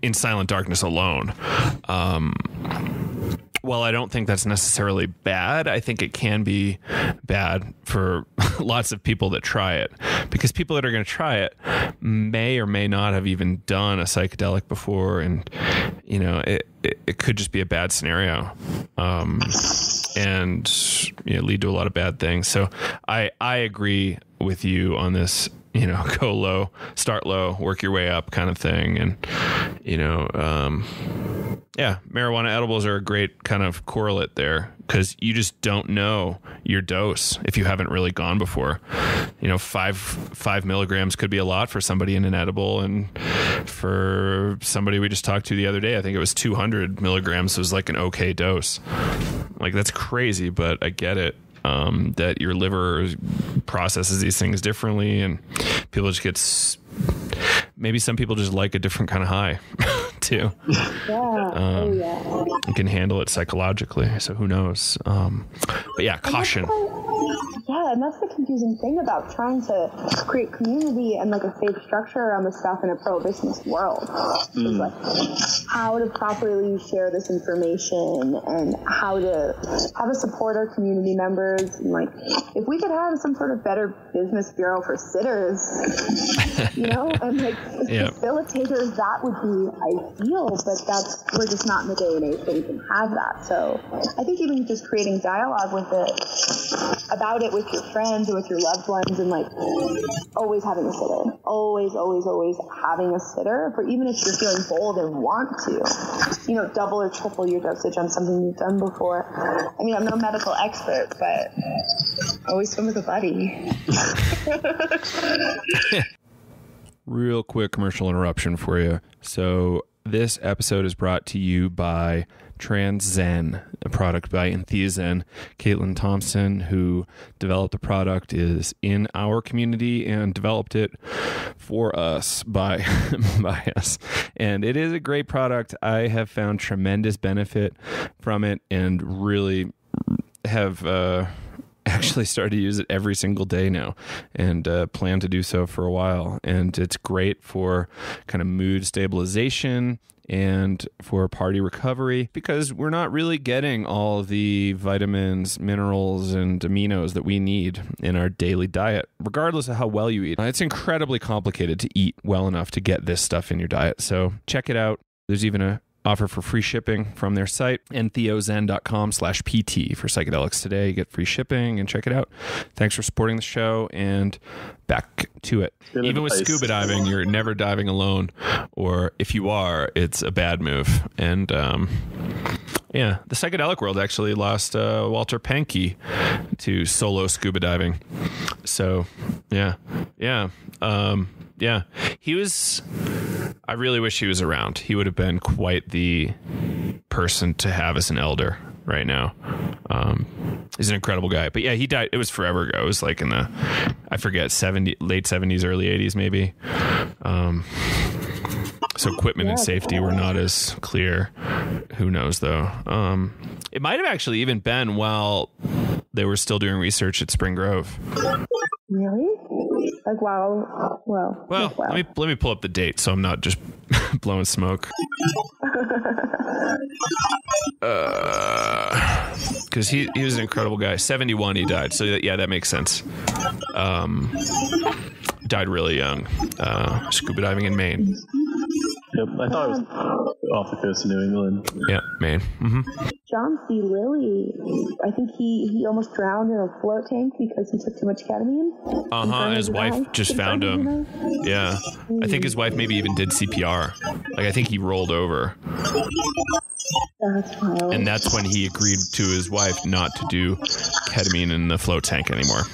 in Silent Darkness alone. Well, I don't think that's necessarily bad. I think it can be bad for lots of people that try it, because people that are going to try it may or may not have even done a psychedelic before. And, you know, it could just be a bad scenario, and, you know, lead to a lot of bad things. So I agree with you on this, you know, go low, start low, work your way up kind of thing. And, you know, yeah, marijuana edibles are a great kind of correlate there, because you just don't know your dose if you haven't really gone before. You know, 5 milligrams could be a lot for somebody in an edible, and for somebody we just talked to the other day, I think it was 200 milligrams was like an okay dose. Like, that's crazy, but I get it. That your liver processes these things differently, and people just get, maybe some people just like a different kind of high too. And can handle it psychologically. So who knows? But yeah, caution. And that's the confusing thing about trying to create community and like a safe structure around the stuff in a prohibitionist world. Is like how to properly share this information and how to support our community members. And like, if we could have some sort of better business bureau for sitters, you know, and like facilitators, that would be ideal. But we're just not in the day and age that we can have that. So I think even just creating dialogue about it with your friends or with your loved ones, and like always having a sitter, always having a sitter, for even if you're feeling bold and want to, you know, double or triple your dosage on something you've done before. I mean, I'm no medical expert, but always swim with a buddy. Real quick commercial interruption for you. So this episode is brought to you by TransZen, a product by Entheozen. Caitlin Thompson, who developed the product, is in our community and developed it for us by us. And it is a great product. I have found tremendous benefit from it and really have actually started to use it every single day now, and plan to do so for a while. And it's great for kind of mood stabilization and for party recovery, because we're not really getting all the vitamins, minerals, and aminos that we need in our daily diet, regardless of how well you eat. It's incredibly complicated to eat well enough to get this stuff in your diet. So check it out. There's even a offer for free shipping from their site, entheozen.com/PT for psychedelics today. You get free shipping, and check it out. Thanks for supporting the show, and back to it. Even with scuba diving, you're never diving alone, or if you are, it's a bad move. And yeah, the psychedelic world actually lost Walter Pankey to solo scuba diving. So yeah, he was. I really wish he was around. He would have been quite the person to have as an elder right now. He's an incredible guy. But yeah, he died. It was forever ago. It was like in the, I forget, late 70s, early 80s maybe. So equipment and safety were not as clear. Who knows though? It might have actually even been while they were still doing research at Spring Grove. Really? Like, wow. Well, let me pull up the date so I'm not just blowing smoke. Because he was an incredible guy. 71 he died. So yeah, that makes sense. Died really young. Scuba diving in Maine. Yep, I thought it was off the coast of New England. Yeah, Maine. Mm-hmm. John C. Lilly, I think he almost drowned in a float tank because he took too much ketamine. His wife just found him. Yeah. I think his wife maybe even did CPR. Like, I think he rolled over. That's wild. And that's when he agreed to his wife not to do ketamine in the float tank anymore.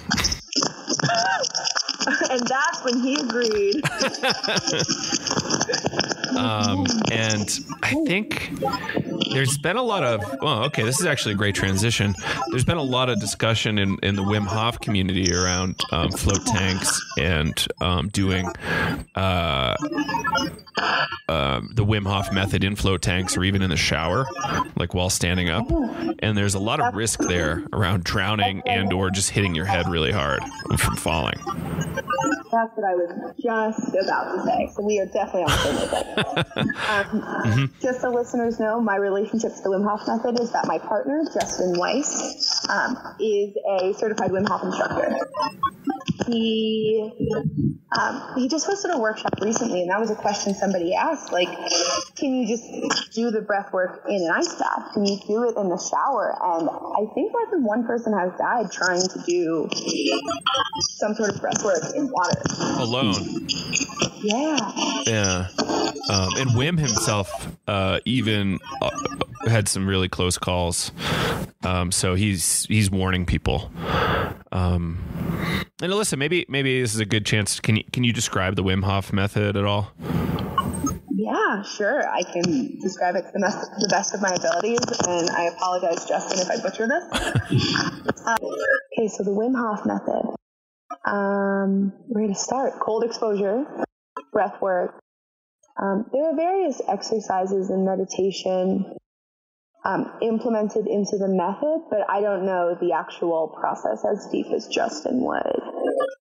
And that's when he agreed. And I think There's been a lot of, this is actually a great transition. There's been a lot of discussion in the Wim Hof community around float tanks and doing the Wim Hof method in float tanks or even in the shower, like while standing up. And there's a lot of risk there around drowning and or just hitting your head really hard from falling. That's what I was just about to say. So we are definitely on the same page. Just so listeners know, my relationship to the Wim Hof method is that my partner, Justin Weiss, is a certified Wim Hof instructor. He just hosted a workshop recently, and that was a question somebody asked, like, can you just do the breath work in an ice bath? Can you do it in the shower? And I think more than one person has died trying to do some sort of breath work in water. Alone. Yeah. And Wim himself even had some really close calls. So he's warning people. And Alyssa, maybe this is a good chance. Can you describe the Wim Hof method at all? Yeah, sure. I can describe it to the best of my abilities, and I apologize, Justin, if I butcher this. Okay, so the Wim Hof method. Where to start? Cold exposure, breath work. There are various exercises and meditation implemented into the method, but I don't know the actual process as deep as Justin would.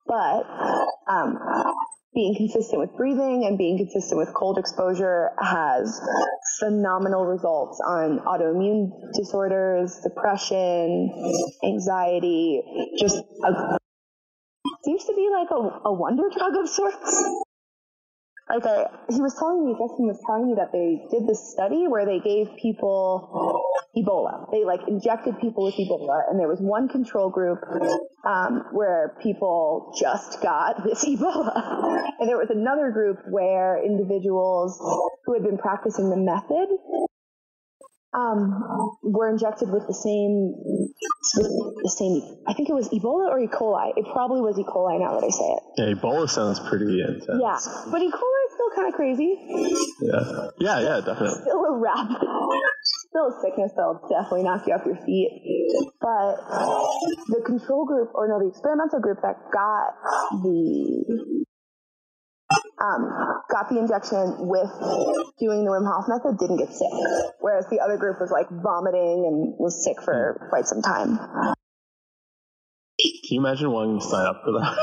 But being consistent with breathing and being consistent with cold exposure has phenomenal results on autoimmune disorders, depression, anxiety, seems to be like a wonder drug of sorts. Justin was telling me that they did this study where they gave people Ebola. They injected people with Ebola, and there was one control group where people just got this Ebola. And there was another group where individuals who had been practicing the method were injected with the same, I think it was Ebola or E. coli. It probably was E. coli now that I say it. Yeah, Ebola sounds pretty intense. Yeah, but E. coli is still kind of crazy. Yeah, definitely. Still a sickness that'll definitely knock you off your feet. But the control group, the experimental group that got the injection with doing the Wim Hof method didn't get sick, whereas the other group was vomiting and was sick for quite some time. Can you imagine wanting to sign up for that?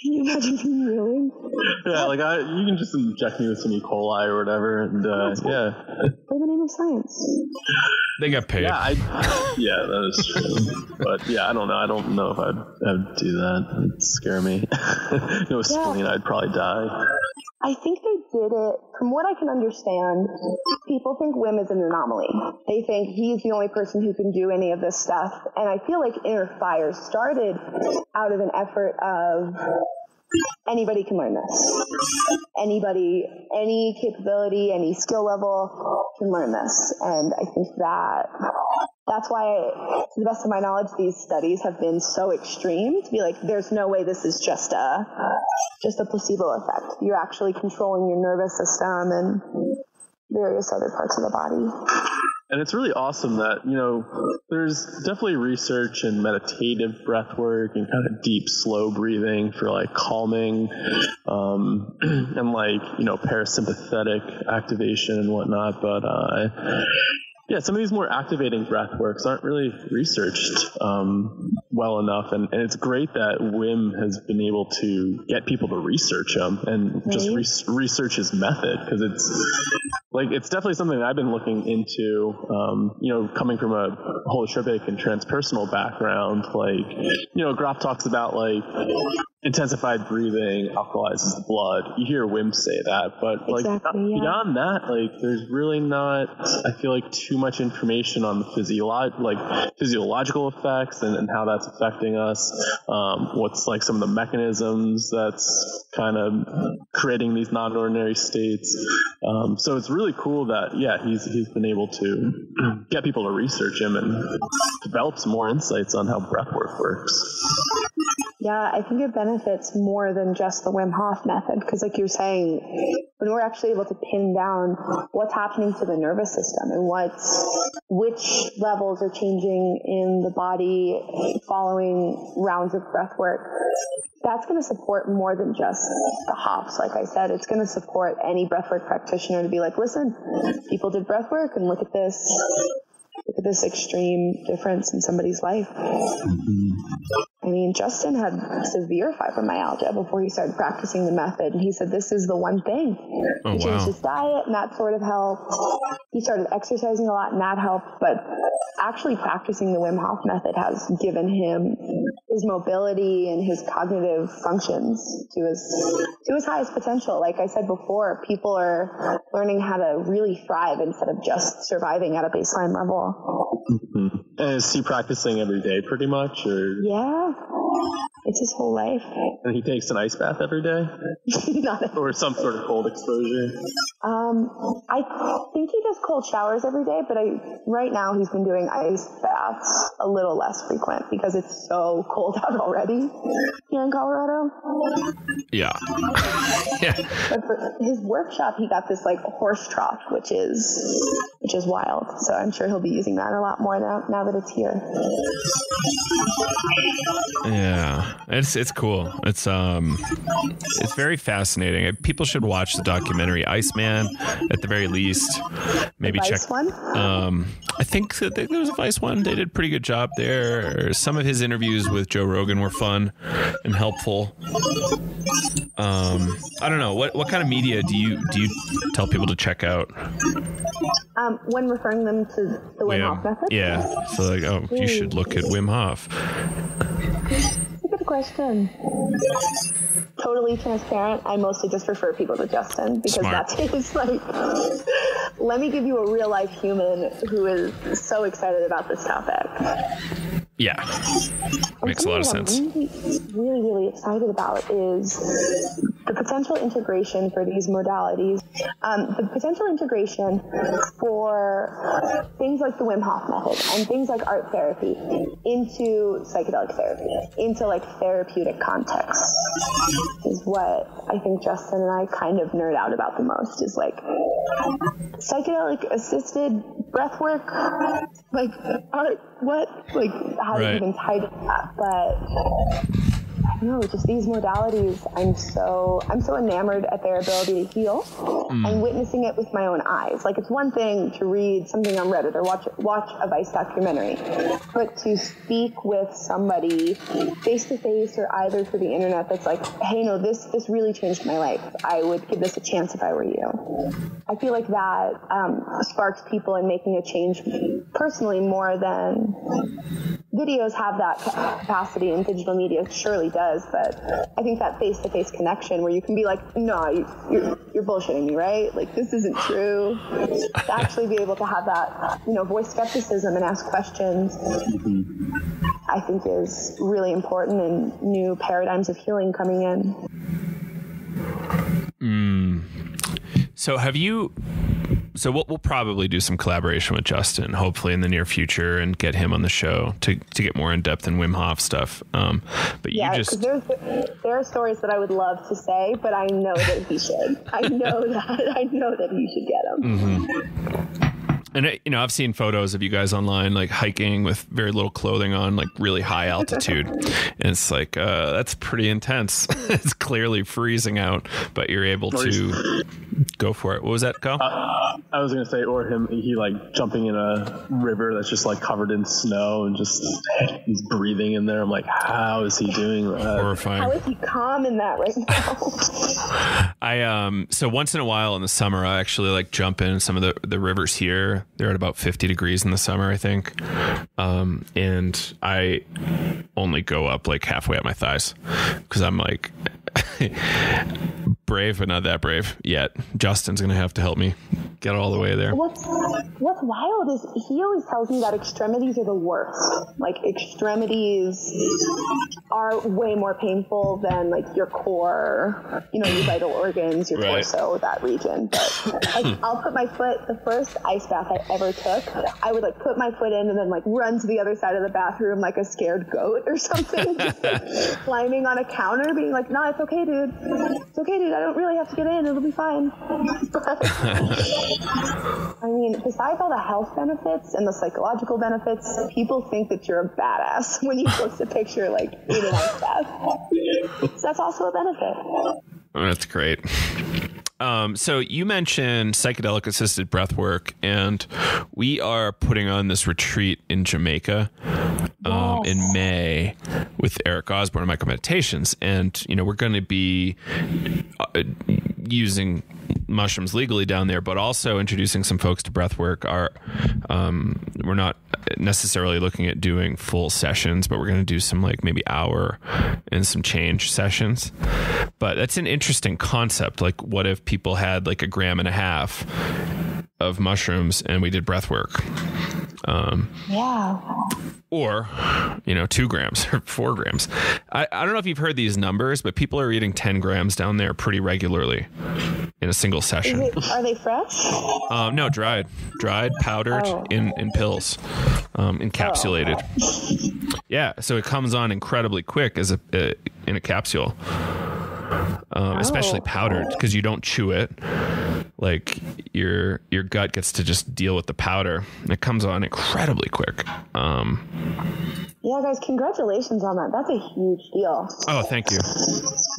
Can you imagine being willing? Yeah, you can just inject me with some E. coli or whatever, and For the name of science. They got paid. Yeah, that is true. But yeah, I don't know. I don't know if I'd do that. It'd scare me. Spleen, I'd probably die. I think they did it, from what I can understand, people think Wim is an anomaly. They think he's the only person who can do any of this stuff. And I feel like Inner Fire started out of an effort of anybody can learn this. Anybody, any capability, any skill level can learn this. And I think that's why, to the best of my knowledge, these studies have been so extreme to be there's no way this is just a placebo effect. You're actually controlling your nervous system and various other parts of the body. And it's really awesome that, there's definitely research in meditative breath work and kind of deep, slow breathing for calming, and parasympathetic activation and whatnot. But, some of these more activating breath works aren't really researched well enough, and it's great that Wim has been able to get people to research them and just research his method, because it's definitely something that I've been looking into. Coming from a holotropic and transpersonal background, Groff talks about intensified breathing alkalizes the blood. You hear Wim say that, but beyond that, there's really not, I feel too much information on the physiological effects and how that's affecting us. What's some of the mechanisms that's kind of creating these non-ordinary states. So it's really cool that he's been able to get people to research him and develop some more insights on how breathwork works. Yeah, I think it benefits more than just the Wim Hof method, because like you're saying, when we're actually able to pin down what's happening to the nervous system and which levels are changing in the body following rounds of breath work, that's going to support more than just the hops. Like I said, it's going to support any breathwork practitioner to be like, listen, people did breathwork and look at this extreme difference in somebody's life. I mean, Justin had severe fibromyalgia before he started practicing the method, and he said this is the one thing. He changed his diet, and that sort of helped. He started exercising a lot, and that helped. But actually practicing the Wim Hof method has given him his mobility and his cognitive functions to his highest potential. Like I said before, people are learning how to really thrive instead of just surviving at a baseline level. Mm-hmm. And is he practicing every day pretty much? Or? Yeah. It's his whole life. And he takes an ice bath every day? Or some sort of cold exposure? I think he does cold showers every day, but right now he's been doing ice baths a little less frequent because it's so cold out already here in Colorado. Yeah. Yeah. But for his workshop, he got this like horse trough, which is wild. So I'm sure he'll be using that a lot more now that it's here. Yeah, it's cool. It's very fascinating. People should watch the documentary Iceman at the very least. Maybe the check Vice one. I think that there was a Vice one. They did a pretty good job there. Some of his interviews with Joe Rogan were fun and helpful. I don't know what kind of media do you tell people to check out? When referring them to the Wim Hof method? Yeah. So like, you should look at Wim Hof. That's a good question. Totally transparent. I mostly just refer people to Justin because that's his like, let me give you a real life human who is so excited about this topic. Yeah. Makes a lot of sense. What I'm really, really excited about is the potential integration for these modalities, the potential integration for things like the Wim Hof method and things like art therapy into psychedelic therapy, into like therapeutic contexts, is what I think Justin and I kind of nerd out about the most, is like psychedelic assisted breath work, like art, what, like how to even title that. But I don't know, just these modalities, I'm so enamored at their ability to heal and witnessing it with my own eyes. Like, it's one thing to read something on Reddit or watch a Vice documentary, but to speak with somebody face to face or either through the internet that's like, hey, no, this really changed my life. I would give this a chance if I were you. I feel like that sparks people in making a change personally more than videos have that capacity, and digital media surely does, but I think that face-to-face connection where you can be like, no, you're bullshitting me, right? Like, this isn't true. To actually be able to have that, voice skepticism and ask questions, I think is really important, and new paradigms of healing coming in. So we'll probably do some collaboration with Justin, hopefully in the near future, and get him on the show to get more in depth in Wim Hof stuff. But yeah, because there are stories that I would love to say, but I know that he should. I know that he should get them. Mm-hmm. And, I've seen photos of you guys online, like hiking with very little clothing on, like really high altitude. And it's like, that's pretty intense. It's clearly freezing out, but you're able to go for it. What was that, Kyle? I was going to say, he like jumping in a river that's just like covered in snow and just he's breathing in there. I'm like, how is he doing that? Horrifying. How is he calm in that right now? So once in a while in the summer, I actually like jump in some of the rivers here. They're at about 50 degrees in the summer, I think. And I only go up like halfway at my thighs because I'm like brave, but not that brave yet. Justin's going to have to help me get all the way there. What's wild is he always tells me that extremities are the worst. Like, extremities are way more painful than like your core, your vital organs, your torso, that region. But like, I'll put my foot, the first ice bath I ever took, I would like put my foot in and then like run to the other side of the bathroom like a scared goat or something, just like climbing on a counter being like, no, it's okay, dude. It's okay, dude. I don't really have to get in. It'll be fine. But, I mean, besides all the health benefits and the psychological benefits, people think that you're a badass when you post a picture like in an ice bath. So that's also a benefit. That's great. So you mentioned psychedelic assisted breath work, and we are putting on this retreat in Jamaica in May with Eric Osborne of Micro Meditations. And, we're going to be using mushrooms legally down there, but also introducing some folks to breath work. We're not necessarily looking at doing full sessions, but we're going to do some like maybe hour and some change sessions. But that's an interesting concept. Like, what if people had like 1.5 grams of mushrooms and we did breath work? Or, 2 grams or 4 grams. I don't know if you've heard these numbers, but people are eating 10 grams down there pretty regularly in a single session. Are they fresh? No, dried, powdered in pills, encapsulated. Yeah. So it comes on incredibly quick as in a capsule, especially powdered, because you don't chew it. Like your gut gets to just deal with the powder. It comes on incredibly quick. Yeah, guys, congratulations on that. That's a huge deal. Oh, thank you.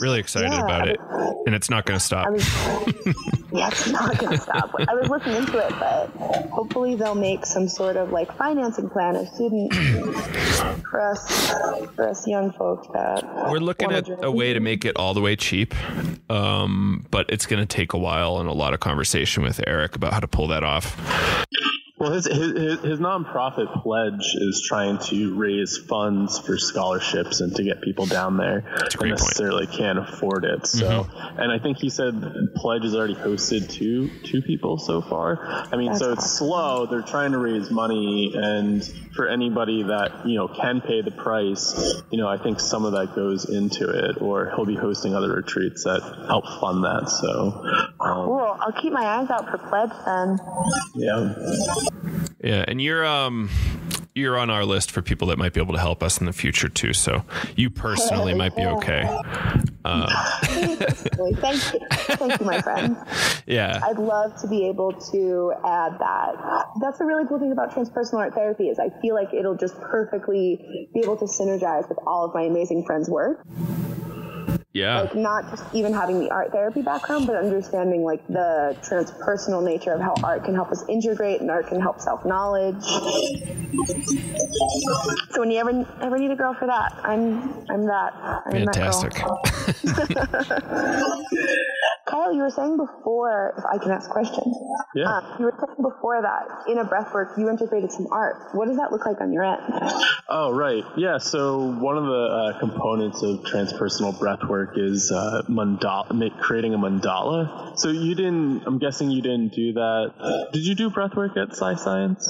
Really excited about it. And it's not going to stop. It's not going to stop. I was looking into it, but hopefully they'll make some sort of like financing plan or student for us young folks that we're looking at a way to make it all the way cheap. But it's going to take a while and a lot of conversation with Eric about how to pull that off. Well, his nonprofit pledge is trying to raise funds for scholarships and to get people down there that necessarily can't afford it. So, and I think he said pledge has already hosted two people so far. I mean, that's it's slow. They're trying to raise money, and for anybody that can pay the price, I think some of that goes into it. Or he'll be hosting other retreats that help fund that. So, cool. I'll keep my eyes out for pledge then. Yeah. Yeah, and you're on our list for people that might be able to help us in the future too. So you personally might be okay. Thank you, my friend. Yeah, I'd love to be able to add that. That's the really cool thing about transpersonal art therapy is I feel like it'll just perfectly be able to synergize with all of my amazing friends' work. Yeah. Like, not just even having the art therapy background, but understanding like the transpersonal nature of how art can help us integrate and art can help self-knowledge. So when you ever need a girl for that, I'm that. Fantastic. That girl. Kyle, you were saying before, if I can ask questions. Yeah. You were saying before that in a breathwork you integrated some art. What does that look like on your end? Oh, right. Yeah. So one of the components of transpersonal breathwork is creating a mandala. So I'm guessing you didn't do that. Did you do breathwork at SciScience?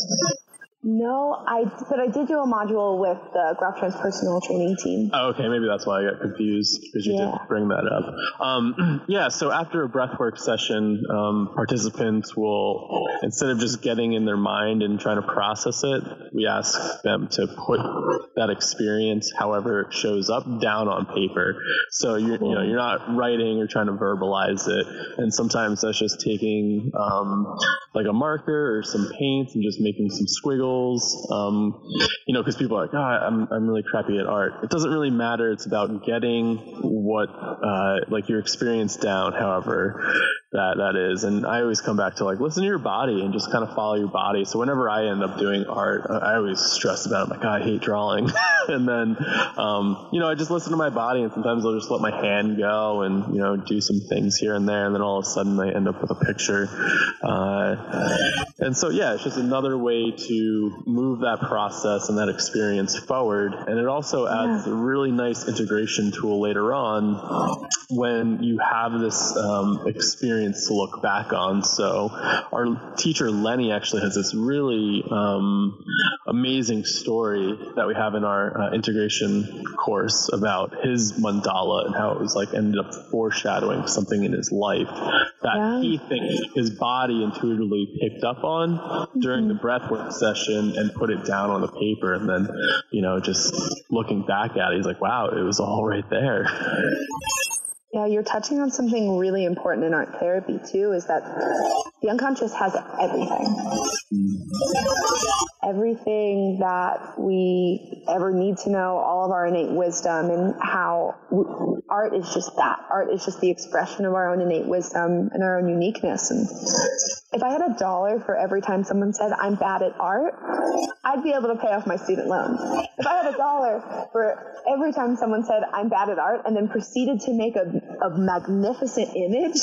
No, I did do a module with the Graph Transpersonal training team. Oh, okay, maybe that's why I got confused, because you did bring that up. So after a breathwork session, participants will, instead of just getting in their mind and trying to process it, we ask them to put that experience, however it shows up, down on paper. So you're not writing or trying to verbalize it. And sometimes that's just taking like a marker or some paint and just making some squiggles. Because people are like, I'm really crappy at art. It doesn't really matter. It's about getting what, your experience down, however that is. And I always come back to listen to your body and just kind of follow your body. So whenever I end up doing art, I always stress about it. I'm like, I hate drawing. And then, I just listen to my body, and sometimes I'll just let my hand go and, do some things here and there. And then all of a sudden I end up with a picture. And so, it's just another way to move that process and that experience forward. And it also adds a really nice integration tool later on when you have this experience experience to look back on. So our teacher Lenny actually has this really amazing story that we have in our integration course about his mandala and how it was like ended up foreshadowing something in his life that he thinks his body intuitively picked up on during the breathwork session and put it down on the paper. And then, just looking back at it, he's like, wow, it was all right there. Yeah, you're touching on something really important in art therapy too, is that the unconscious has everything. Everything that we ever need to know, all of our innate wisdom, and how art is just that. Art is just the expression of our own innate wisdom and our own uniqueness. And if I had $1 for every time someone said I'm bad at art, I'd be able to pay off my student loan. If I had $1 for every time someone said I'm bad at art and then proceeded to make a magnificent image,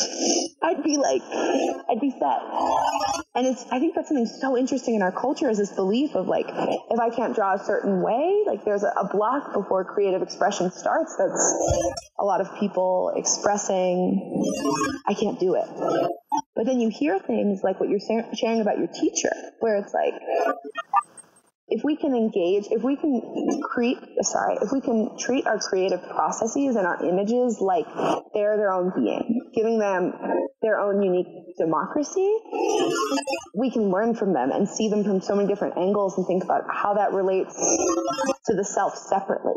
I'd be set. And I think that's something so interesting in our culture, is this belief of like, if I can't draw a certain way, like there's a block before creative expression starts. That's a lot of people expressing, I can't do it. But then you hear things like what you're sharing about your teacher, where it's like, if we can treat our creative processes and our images like they're their own being, giving them their own unique democracy, we can learn from them and see them from so many different angles and think about how that relates to the self separately,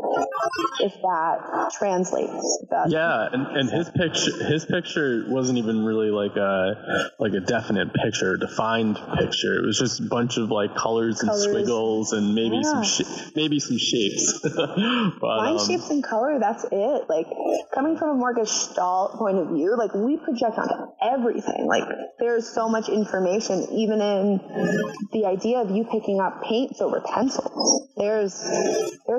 if that translates. And his picture wasn't even really like a definite picture, defined picture. It was just a bunch of like colors and squiggles and maybe some shapes. Line shapes and color, that's it. Like, coming from a more Gestalt point of view, like, we project onto everything. Like, there's so much information even in the idea of you picking up paints over pencils. There's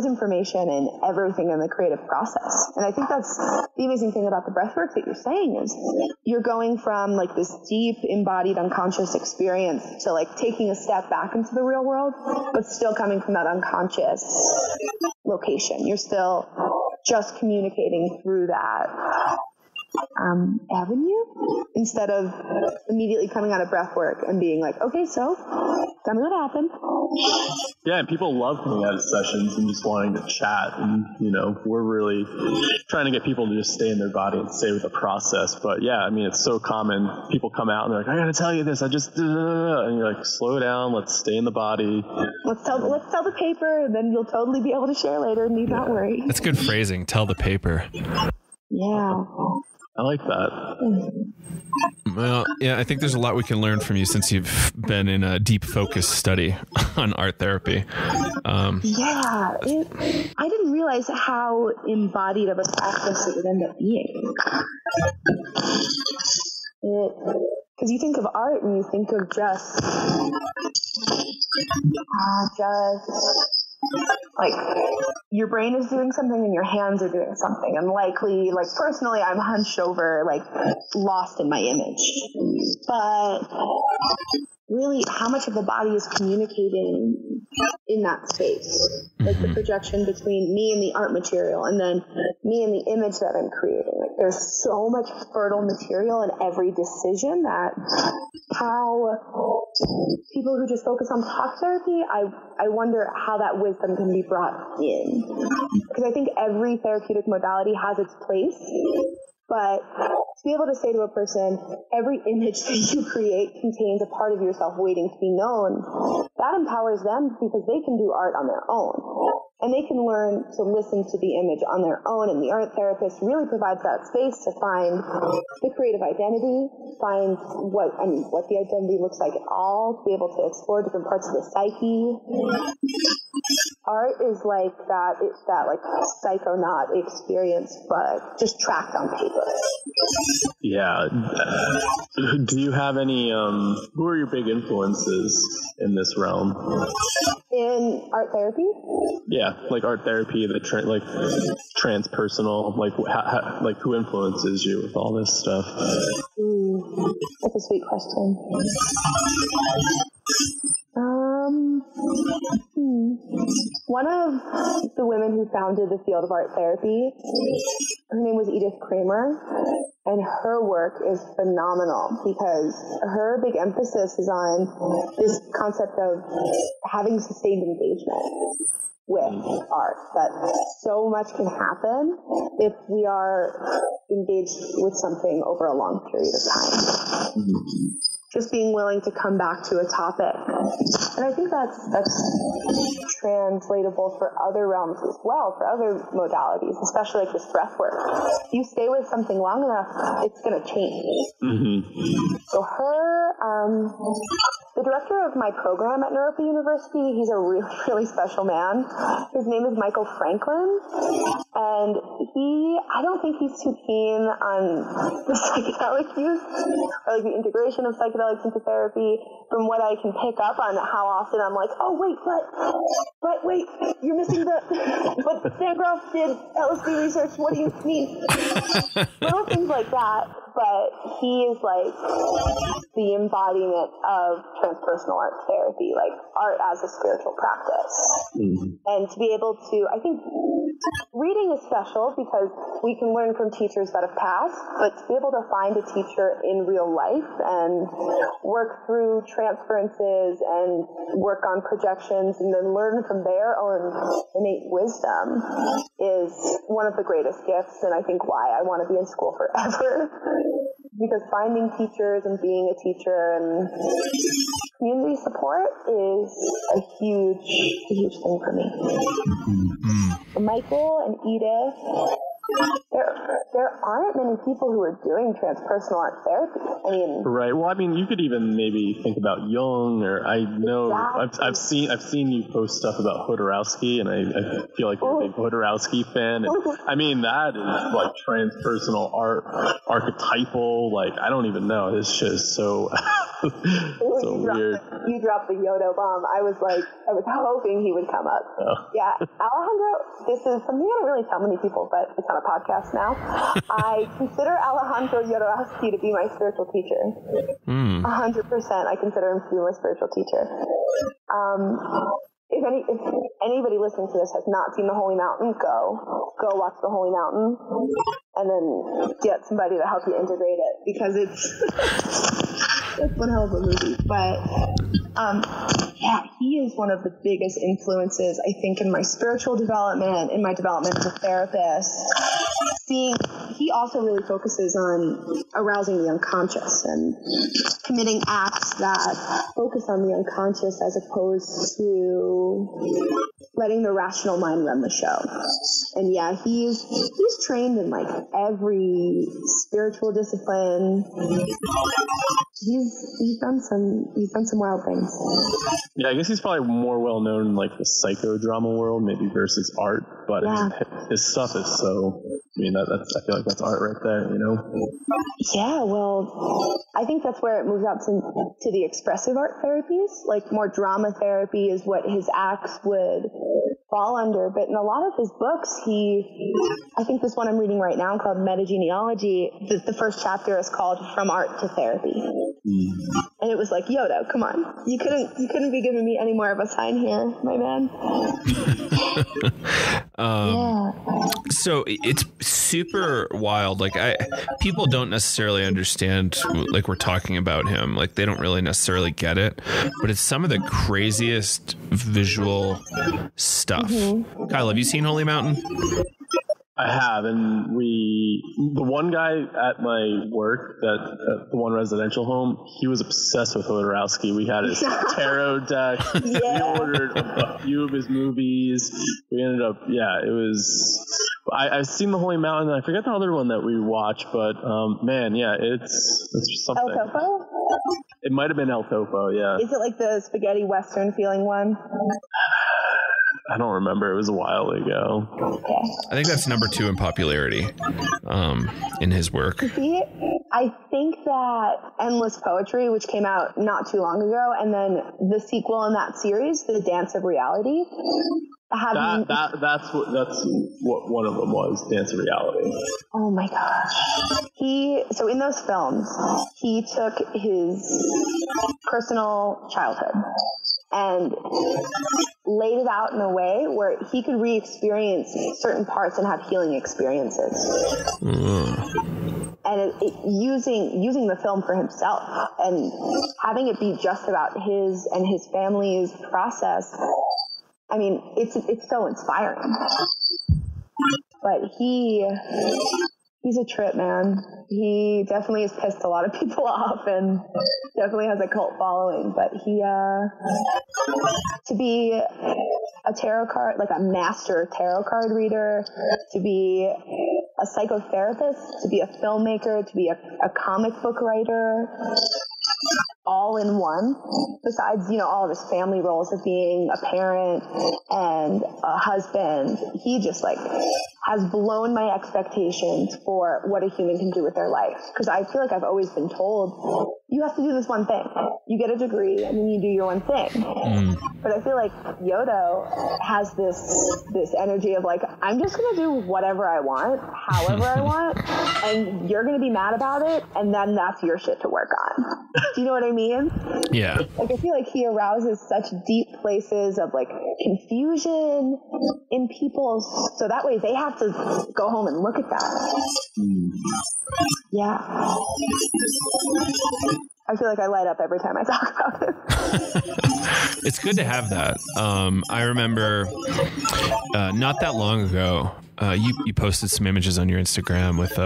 information in everything in the creative process. And I think that's the amazing thing about the breathwork that you're saying, is you're going from like this deep embodied unconscious experience to like taking a step back into the real world, but still coming from that unconscious location. You're still just communicating through that avenue, instead of immediately coming out of breath work and being like, okay, so tell me what happened. Yeah, and people love coming out of sessions and just wanting to chat, and we're really trying to get people to just stay in their body and stay with the process. But yeah, I mean, it's so common. People come out and they're like, I gotta tell you this, and you're like, slow down, let's stay in the body. Let's tell the paper, and then you'll totally be able to share later, need not worry. That's good phrasing, tell the paper. Yeah. I like that. Well, yeah, I think there's a lot we can learn from you, since you've been in a deep focus study on art therapy. I didn't realize how embodied of a practice it would end up being. Because you think of art and you think of just like your brain is doing something and your hands are doing something, and likely, like, personally, I'm hunched over, like, lost in my image. But really, how much of the body is communicating in that space? Like the projection between me and the art material, and then me and the image that I'm creating. Like, there's so much fertile material in every decision that how people who just focus on talk therapy, I wonder how that wisdom can be brought in. Because I think every therapeutic modality has its place, but to be able to say to a person, every image that you create contains a part of yourself waiting to be known, that empowers them, because they can do art on their own. And they can learn to listen to the image on their own. And the art therapist really provides that space to find the creative identity, find what the identity looks like at all, to be able to explore different parts of the psyche. Art is like that. It's that like psychonaut experience, but just tracked on paper. Yeah. Do you have any, who are your big influences in this realm? In art therapy? Yeah, like art therapy, like transpersonal, like who influences you with all this stuff? That's a sweet question. One of the women who founded the field of art therapy, her name was Edith Kramer, And her work is phenomenal because her big emphasis is on this concept of having sustained engagement with art, that so much can happen if we are engaged with something over a long period of time. Just being willing to come back to a topic. And I think that's translatable for other realms as well, for other modalities, especially like this breath work. If you stay with something long enough, it's going to change. So her, the director of my program at Neuropa University, he's a really, really special man. His name is Michael Franklin, and I don't think he's too keen on the psychedelic use, or like the integration of psychedelics into therapy. From what I can pick up on how often I'm like, oh wait, but wait, you're missing but Sandgroff did LSD research, what do you mean? Little things like that, but he is like the embodiment of transpersonal art therapy, like art as a spiritual practice. And to be able to, I think reading is special because we can learn from teachers that have passed, but to be able to find a teacher in real life and work through transferences and work on projections and then learn from their own innate wisdom is one of the greatest gifts, and I think why I want to be in school forever. Because finding teachers and being a teacher and community support is a huge thing for me. Michael and Edith, there aren't many people who are doing transpersonal art therapy. I mean, right. Well, I mean, you could even maybe think about Jung, or I know exactly. I've seen you post stuff about Jodorowsky, and I feel like you're a big Jodorowsky fan. And, I mean, that is like transpersonal art, archetypal. Like, I don't even know. It's just so so weird. You dropped the Yodo bomb. I was hoping he would come up. Oh. Yeah, Alejandro. This is something I don't really tell many people, but it's on a podcast now. I consider Alejandro Jodorowsky to be my spiritual teacher. 100%. I consider him to be my spiritual teacher. If anybody listening to this has not seen The Holy Mountain, go watch The Holy Mountain, and then get somebody to help you integrate it, because it's one hell of a movie. But yeah, he is one of the biggest influences, I think, in my spiritual development, in my development as a therapist. He also really focuses on arousing the unconscious and committing acts that focus on the unconscious as opposed to letting the rational mind run the show. And yeah, he's trained in like every spiritual discipline. He's done some wild things. Yeah, I guess he's probably more well known in like the psychodrama world, maybe versus art. But yeah. his stuff is so. I mean, that's I feel like that's art right there, you know? Yeah, well, I think that's where it moves out to the expressive art therapies. Like, more drama therapy is what his acts would fall under. But in a lot of his books, I think this one I'm reading right now called Metagenealogy, the first chapter is called From Art to Therapy. And it was like, Yoda, come on. You couldn't be giving me any more of a sign here, my man. Yeah. So it's super wild. Like, people don't necessarily understand, like, we're talking about him. Like, they don't really necessarily get it, but it's some of the craziest visual stuff. Kyle, have you seen Holy Mountain? I have, and the one guy at my work, the one residential home, he was obsessed with Jodorowsky. We had his tarot deck. Yeah. We ordered a few of his movies. We ended up, it was. I've seen The Holy Mountain. I forget the other one that we watched, but man, yeah, it's something. El Topo? It might have been El Topo, yeah. Is it like the spaghetti western feeling one? I don't remember. It was a while ago. Okay. I think that's number 2 in popularity in his work. See, I think that Endless Poetry, which came out not too long ago, and then the sequel in that series, The Dance of Reality, that's what one of them was, Dance of Reality. Oh my gosh. So in those films, he took his personal childhood and laid it out in a way where he could re-experience certain parts and have healing experiences. And using the film for himself and having it be just about his and his family's process. I mean, it's so inspiring. But he's a trip, man. He definitely has pissed a lot of people off and definitely has a cult following. But to be a tarot card, like a master tarot card reader, to be a psychotherapist, to be a filmmaker, to be a comic book writer, all in one, besides, all of his family roles of being a parent and a husband. He just has blown my expectations for what a human can do with their life. Because I feel like I've always been told, you have to do this one thing. You get a degree and then you do your one thing. But I feel like Yodo has this energy of I'm just going to do whatever I want, however I want, and you're going to be mad about it, and then that's your shit to work on. Do you know what I mean? Yeah. I feel like he arouses such deep places of confusion in people, so that way they have to go home and look at that. Yeah. I feel like I light up every time I talk about it. It's good to have that. I remember not that long ago, you posted some images on your Instagram with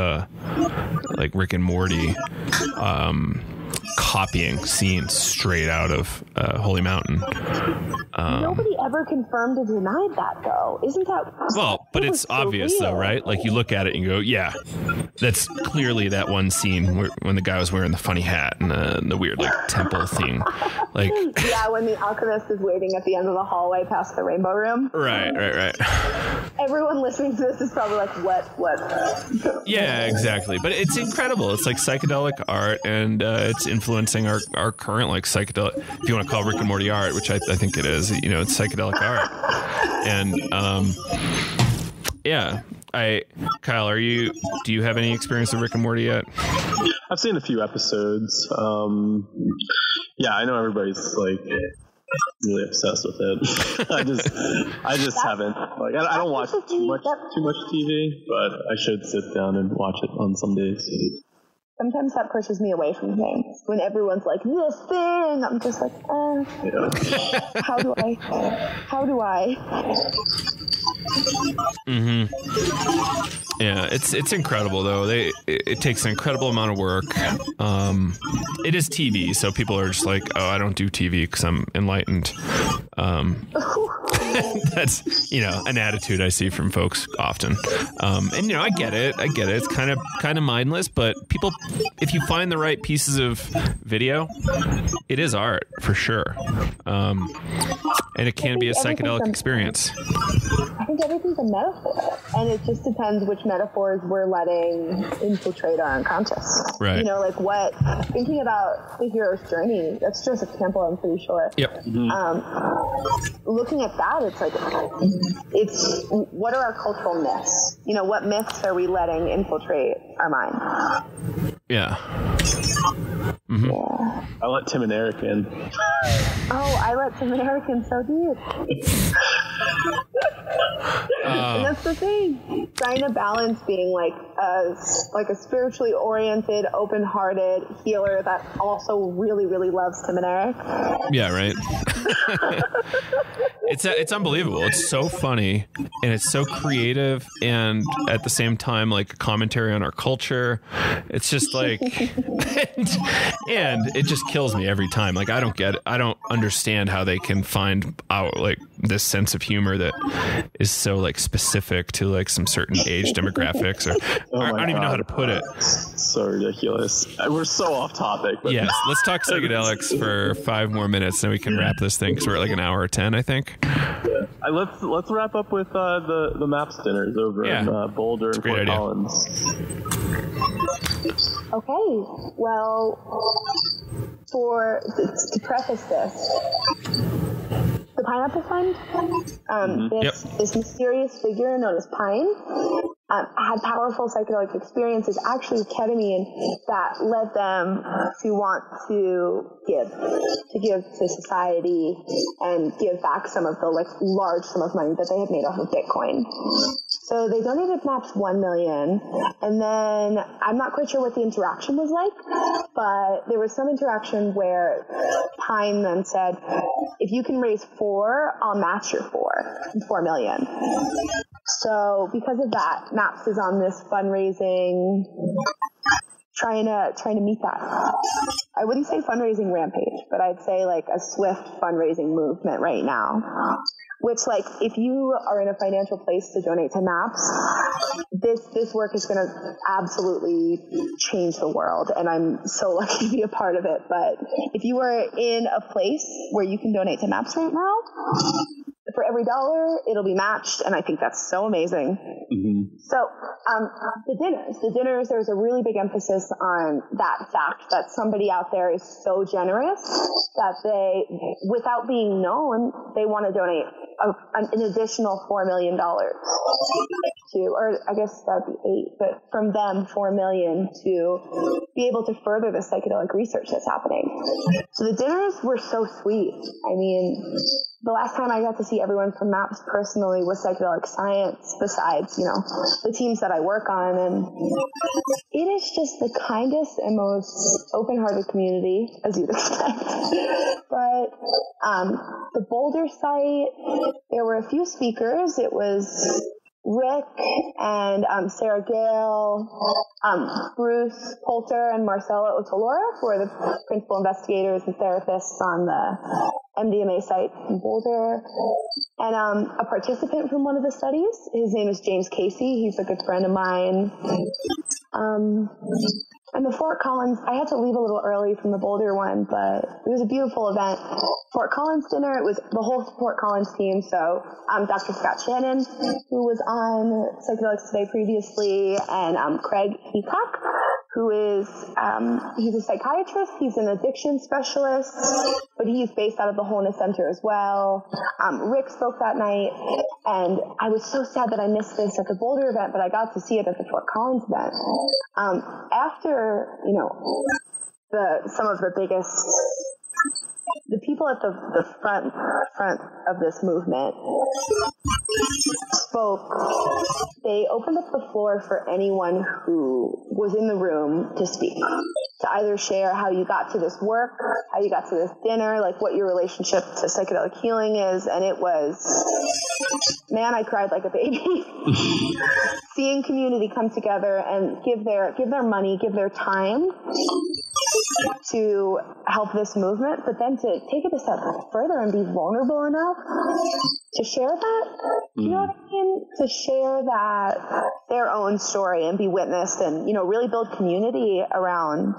Rick and Morty copying scenes straight out of Holy Mountain. Nobody ever confirmed or denied that, though. Isn't that... Well, but it's obvious, real, though, right? You look at it and you go, yeah, that's clearly that one scene when the guy was wearing the funny hat and the weird, temple thing. Yeah, when the alchemist is waiting at the end of the hallway past the rainbow room. Right. Everyone listening to this is probably what? Yeah, exactly. But it's incredible. It's psychedelic art, and it's influencing our current psychedelic, if you want to call Rick and Morty art, which I think it is. It's psychedelic art. And yeah, Kyle, do you have any experience with Rick and Morty yet? I've seen a few episodes. Yeah, I know everybody's really obsessed with it. I just haven't. I don't watch too much TV, but I should sit down and watch it on some days. Sometimes that pushes me away from things. When everyone's like, this thing, I'm just yeah. How do I? Yeah, it's incredible though. It takes an incredible amount of work. It is TV, so people are just I don't do TV because I'm enlightened. That's an attitude I see from folks often. And I get it. It's kind of mindless, but people, if you find the right pieces of video, it is art for sure. And it can be a psychedelic experience. I think everything's a metaphor, and it just depends which metaphors we're letting infiltrate our unconscious. Right. Thinking about the hero's journey, that's Joseph Campbell, I'm pretty sure. Yep. Looking at that, it's what are our cultural myths? What myths are we letting infiltrate our mind? Yeah. Mm-hmm. Yeah. I let Tim and Eric in. Oh, I let Tim and Eric in so deep. And that's the thing. Trying to balance being a spiritually oriented, open-hearted healer that also really, really loves Tim and Eric. Yeah, right. It's unbelievable. It's so funny and it's so creative, and at the same time a commentary on our culture. It's just and it just kills me every time. I don't get it. I don't understand how they can find out this sense of humor that is so specific to some certain age demographics, or I don't even know how to put it. So ridiculous. We're so off topic. But yes, let's talk psychedelics for 5 more minutes, then we can wrap this thing because we're at an hour or 10, I think. Yeah. Let's wrap up with the MAPS dinners over in Boulder and Fort Collins. Okay, well, to preface this, the Pineapple Fund, this mysterious figure known as Pine had powerful psychedelic experiences, actually with ketamine, that led them to want to give to society and give back some of the large sum of money that they had made off of Bitcoin. So they donated MAPS $1 million, and then I'm not quite sure what the interaction was like, but there was some interaction where Pine then said, if you can raise 4, I'll match your 4 million. So because of that, MAPS is on this fundraising, trying to meet that. I wouldn't say fundraising rampage, but I'd say like a swift fundraising movement right now. Which, like, if you are in a financial place to donate to MAPS, this work is going to absolutely change the world, and I'm so lucky to be a part of it. But if you are in a place where you can donate to MAPS right now, for every $1, it'll be matched, and I think that's so amazing. Mm-hmm. So the dinners, there's a really big emphasis on that fact that somebody out there is so generous that they, without being known, they want to donate an additional $4 million to, or I guess that'd be 8, but from them, $4 million to be able to further the psychedelic research that's happening. So the dinners were so sweet. I mean, the last time I got to see everyone from MAPS personally was psychedelic science, besides, the teams that I work on. And it is just the kindest and most open-hearted community, as you'd expect. But the Boulder site, there were a few speakers. It was Rick and Sarah Gale, Bruce Poulter, and Marcella Otolora, who are the principal investigators and therapists on the MDMA site in Boulder. And a participant from one of the studies, his name is James Casey. He's a good friend of mine. And the Fort Collins, I had to leave a little early from the Boulder one, but it was a beautiful event. Fort Collins dinner, it was the whole Fort Collins team. So Dr. Scott Shannon, who was on Psychedelics Today previously, and Craig Heacock, who is, he's a psychiatrist, he's an addiction specialist, but he's based out of the Wholeness Center as well. Rick spoke that night, and I was so sad that I missed this at the Boulder event, but I got to see it at the Fort Collins event. After, some of the biggest, the people at the front of this movement spoke, they opened up the floor for anyone who was in the room to speak, to either share how you got to this work, how you got to this dinner, like what your relationship to psychedelic healing is. And it was, man, I cried like a baby. Seeing community come together and give their money, give their time to help this movement, but then to take it a step further and be vulnerable enough to share that. You know what I mean? To share that, their own story, and be witnessed, and really build community around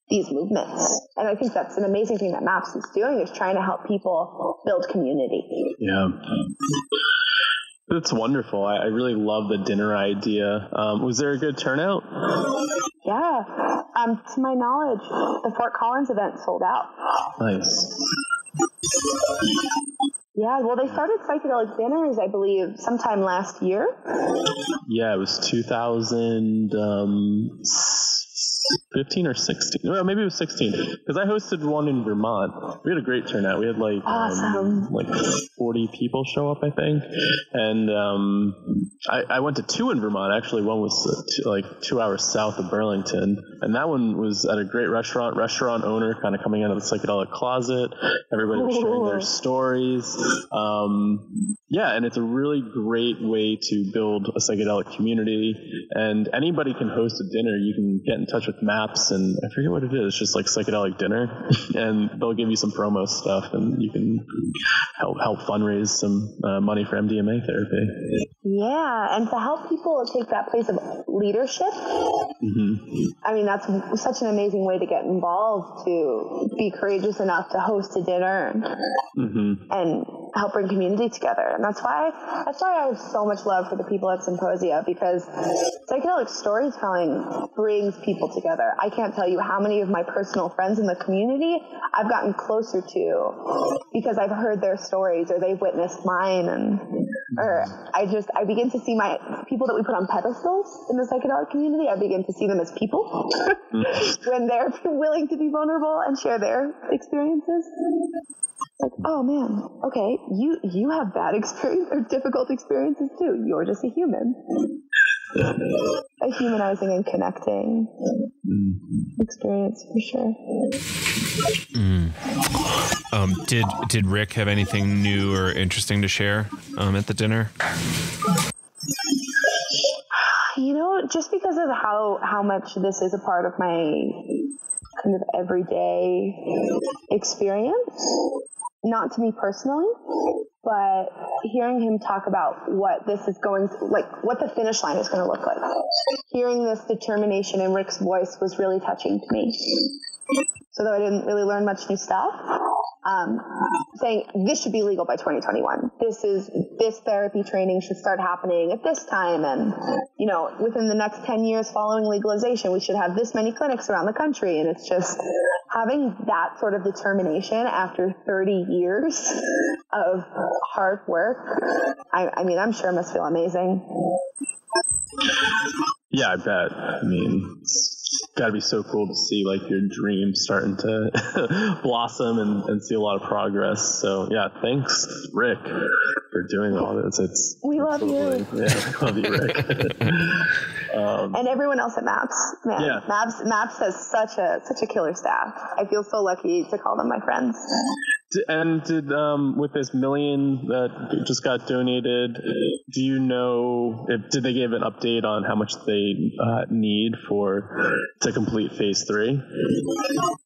these movements. And I think that's an amazing thing that MAPS is doing, is trying to help people build community. Yeah. That's wonderful. I really love the dinner idea. Was there a good turnout? Yeah. To my knowledge, the Fort Collins event sold out. Nice. Yeah, well, they started psychedelic dinners, I believe, sometime last year. Yeah, it was 2015 or 16. Well, maybe it was 16, because I hosted one in Vermont. We had a great turnout. We had awesome. 40 people show up, I think. And I went to 2 in Vermont. Actually, one was 2 hours south of Burlington, and that one was at a great restaurant owner kind of coming out of the psychedelic closet. Everybody was sharing their stories. Yeah, and it's a really great way to build a psychedelic community, and anybody can host a dinner. You can get in touch with MAPS, and I forget what it is. It's just like psychedelic dinner, and they'll give you some promo stuff, and you can help fundraise some money for MDMA therapy. Yeah, and to help people take that place of leadership. Mm-hmm. I mean, that's such an amazing way to get involved, to be courageous enough to host a dinner and help bring community together. And that's why I have so much love for the people at Symposia, because psychedelic storytelling brings people together. I can't tell you how many of my personal friends in the community I've gotten closer to because I've heard their stories or they've witnessed mine. And or I begin to see my people that we put on pedestals in the psychedelic community. I begin to see them as people when they're willing to be vulnerable and share their experiences. Like, oh man, okay, you have bad experience or difficult experiences too. You're just a human. A humanizing and connecting experience for sure. Did Rick have anything new or interesting to share at the dinner? Just because of how much this is a part of my kind of everyday experience, not to me personally, but hearing him talk about what this is going to, like what the finish line is going to look like. Hearing this determination in Rick's voice was really touching to me. So though I didn't really learn much new stuff, saying this should be legal by 2021. This therapy training should start happening at this time. And, within the next 10 years following legalization, we should have this many clinics around the country. And it's just having that sort of determination after 30 years of hard work. I'm sure it must feel amazing. Yeah, I bet. It's got to be so cool to see like your dream starting to blossom and see a lot of progress. So yeah, thanks, Rick, for doing all this. We love you. Yeah, love you, Rick. And everyone else at MAPS. Man, yeah. MAPS has such a killer staff. I feel so lucky to call them my friends. And did with this $1 million that just got donated, do you know did they give an update on how much they need to complete phase 3?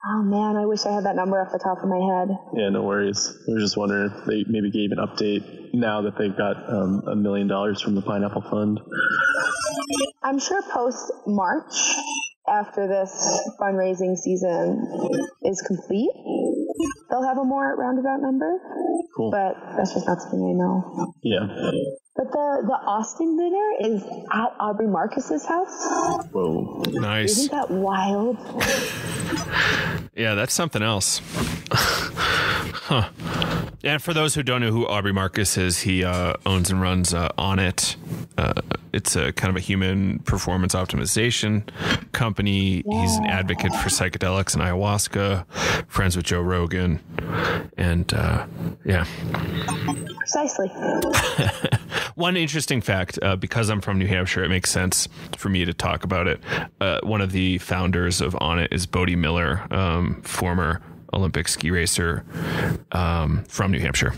Oh man, I wish I had that number off the top of my head. Yeah, no worries. I was just wondering if they maybe gave an update now that they've got $1 million from the Pineapple Fund. I'm sure post March, after this fundraising season is complete, they'll have a more roundabout number. Cool. But that's just not something I know. Yeah. But the Austin dinner is at Aubrey Marcus's house. Whoa. Nice. Isn't that wild? Yeah, that's something else. Huh. And for those who don't know who Aubrey Marcus is, he owns and runs On It. It's a kind of a human performance optimization company. Yeah. He's an advocate for psychedelics and ayahuasca, friends with Joe Rogan. And yeah. Precisely. One interesting fact, because I'm from New Hampshire, it makes sense for me to talk about it. One of the founders of On It is Bodie Miller, former Olympic ski racer from New Hampshire.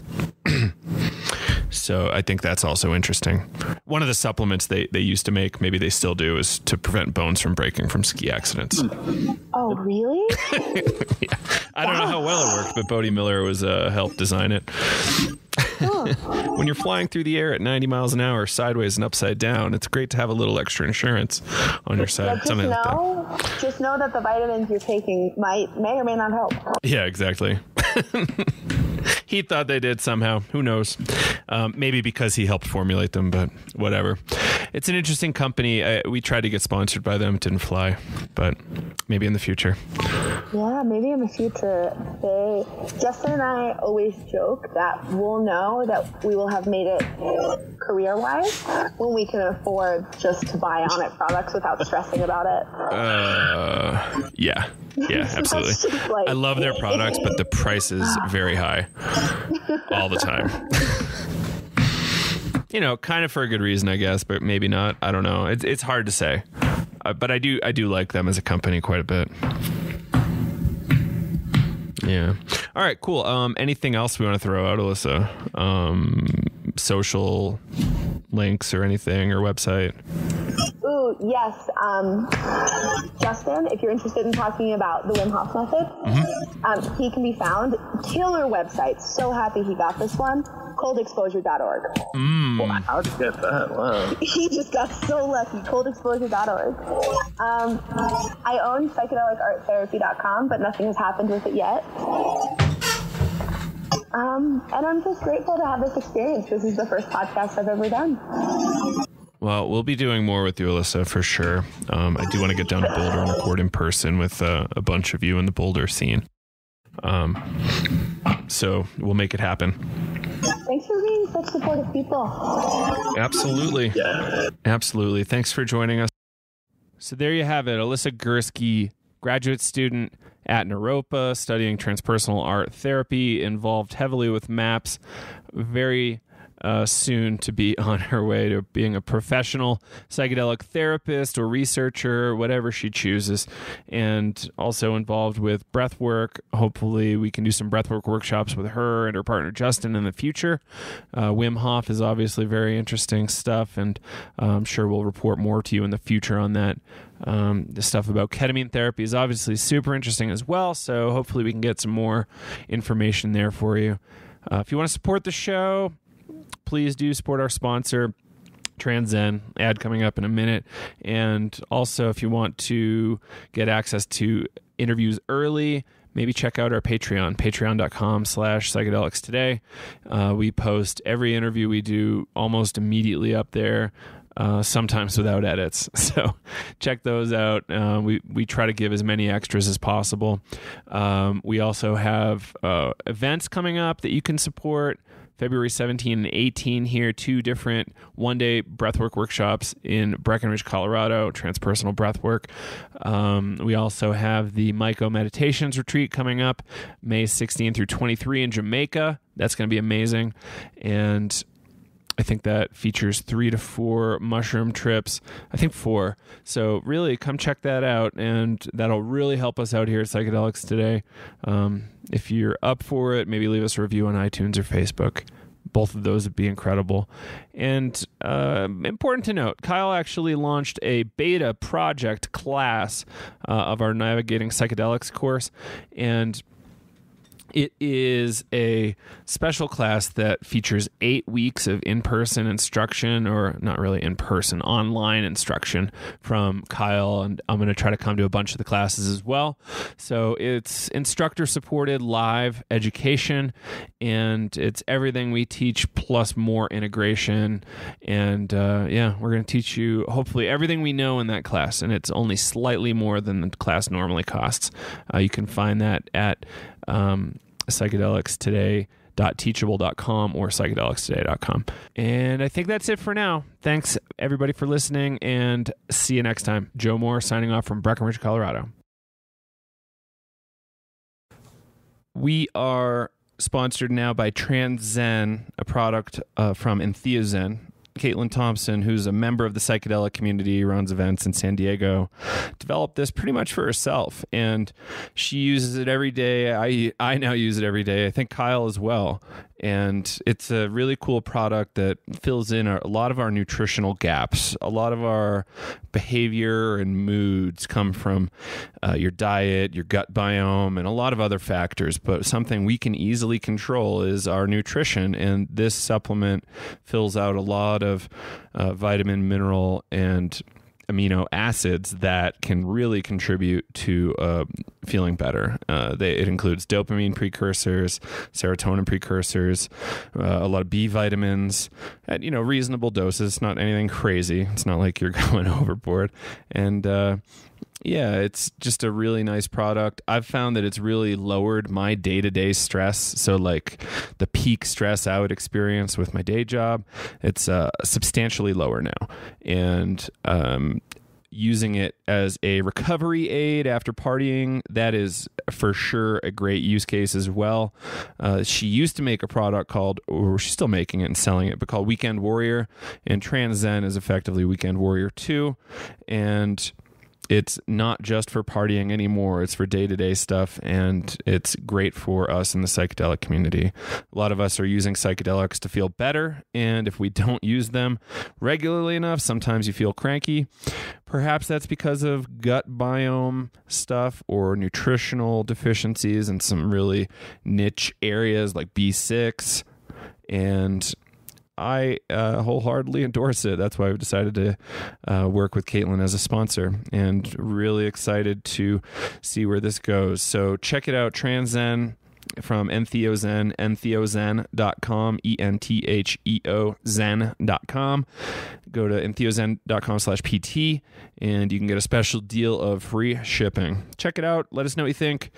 So I think that's also interesting. One of the supplements they used to make, maybe they still do, is to prevent bones from breaking from ski accidents. Oh, really? Yeah. I don't know how well it worked, but Bodie Miller was helped design it. When you're flying through the air at 90 miles an hour, sideways and upside down, it's great to have a little extra insurance on your side. Yeah, just know that the vitamins you're taking may or may not help. Yeah, exactly. He thought they did somehow. Who knows? Maybe because he helped formulate them, but whatever. It's an interesting company. We tried to get sponsored by them. It didn't fly, but maybe in the future. Yeah, maybe in the future. Justin and I always joke that we'll know that we will have made it career-wise when we can afford just to buy On It products without stressing about it. Yeah. Yeah, absolutely. I love their products, but the price is very high all the time. Kind of for a good reason, I guess, but maybe not. I don't know. It's hard to say. But I do like them as a company quite a bit. Yeah. All right, cool. Anything else we want to throw out, Alyssa? Social links or anything, or website? Ooh, yes. Justin, if you're interested in talking about the Wim Hof method, he can be found. Killer website. So happy he got this one. coldexposure.org. Wow, how'd you get that? Wow. He just got so lucky. coldexposure.org. I own psychedelicarttherapy.com, but nothing has happened with it yet. And I'm just grateful to have this experience. This is the first podcast I've ever done. Well, we'll be doing more with you, Alyssa, for sure. I do want to get down to Boulder and record in person with a bunch of you in the Boulder scene. So we'll make it happen. Thanks for being such supportive people. Absolutely. Yeah. Absolutely. Thanks for joining us. So there you have it. Alyssa Gursky, graduate student at Naropa, studying transpersonal art therapy, involved heavily with MAPS, very soon to be on her way to being a professional psychedelic therapist or researcher, whatever she chooses, and also involved with breath work. Hopefully we can do some breathwork workshops with her and her partner Justin in the future. Wim Hof is obviously very interesting stuff, and I'm sure we'll report more to you in the future on that. The stuff about ketamine therapy is obviously super interesting as well, so hopefully we can get some more information there for you. If you want to support the show, please do support our sponsor, Transzen. Ad coming up in a minute. And also, if you want to get access to interviews early, maybe check out our Patreon, patreon.com/psychedelics today. We post every interview we do almost immediately up there, sometimes without edits. So check those out. We try to give as many extras as possible. We also have events coming up that you can support. February 17 and 18 here, 2 different one-day breathwork workshops in Breckenridge, Colorado, transpersonal breathwork. We also have the Myco Meditations Retreat coming up May 16 through 23 in Jamaica. That's going to be amazing. And I think that features 3 to 4 mushroom trips. I think 4. So really, come check that out, and that'll really help us out here at Psychedelics Today. If you're up for it, maybe leave us a review on iTunes or Facebook. Both of those would be incredible. And important to note, Kyle actually launched a beta project class of our Navigating Psychedelics course, and it is a special class that features 8 weeks of in-person instruction, or not really in-person, online instruction from Kyle, and I'm going to try to come to a bunch of the classes as well. So it's instructor-supported live education, and it's everything we teach plus more integration. And we're going to teach you hopefully everything we know in that class, and it's only slightly more than the class normally costs. You can find that at psychedelicstoday.teachable.com or psychedelicstoday.com. And I think that's it for now. Thanks everybody for listening, and see you next time. Joe Moore signing off from Breckenridge, Colorado. We are sponsored now by Transzen, a product from Entheozen. Caitlin Thompson, who's a member of the psychedelic community, runs events in San Diego, developed this pretty much for herself, and she uses it every day. I now use it every day. I think Kyle as well. And it's a really cool product that fills in a lot of our nutritional gaps. A lot of our behavior and moods come from your diet, your gut biome, and a lot of other factors. But something we can easily control is our nutrition. And this supplement fills out a lot of vitamin, mineral, and amino acids that can really contribute to feeling better. It includes dopamine precursors, serotonin precursors, a lot of B vitamins at reasonable doses. It's not anything crazy. It's not like you're going overboard. And it's just a really nice product. I've found that it's really lowered my day-to-day stress. So like the peak stress I would experience with my day job, it's substantially lower now. And using it as a recovery aid after partying, that is for sure a great use case as well. She used to make a product called, or she's still making it and selling it, but called Weekend Warrior. And Transzen is effectively Weekend Warrior 2. And it's not just for partying anymore. It's for day-to-day stuff, and it's great for us in the psychedelic community. A lot of us are using psychedelics to feel better, and if we don't use them regularly enough, sometimes you feel cranky. Perhaps that's because of gut biome stuff or nutritional deficiencies in some really niche areas like B6, and I wholeheartedly endorse it. That's why we've decided to work with Caitlin as a sponsor, and really excited to see where this goes. So check it out, Transzen from Entheozen, entheozen.com, ENTHEO zen.com. Go to entheozen.com/PT, and you can get a special deal of free shipping. Check it out. Let us know what you think.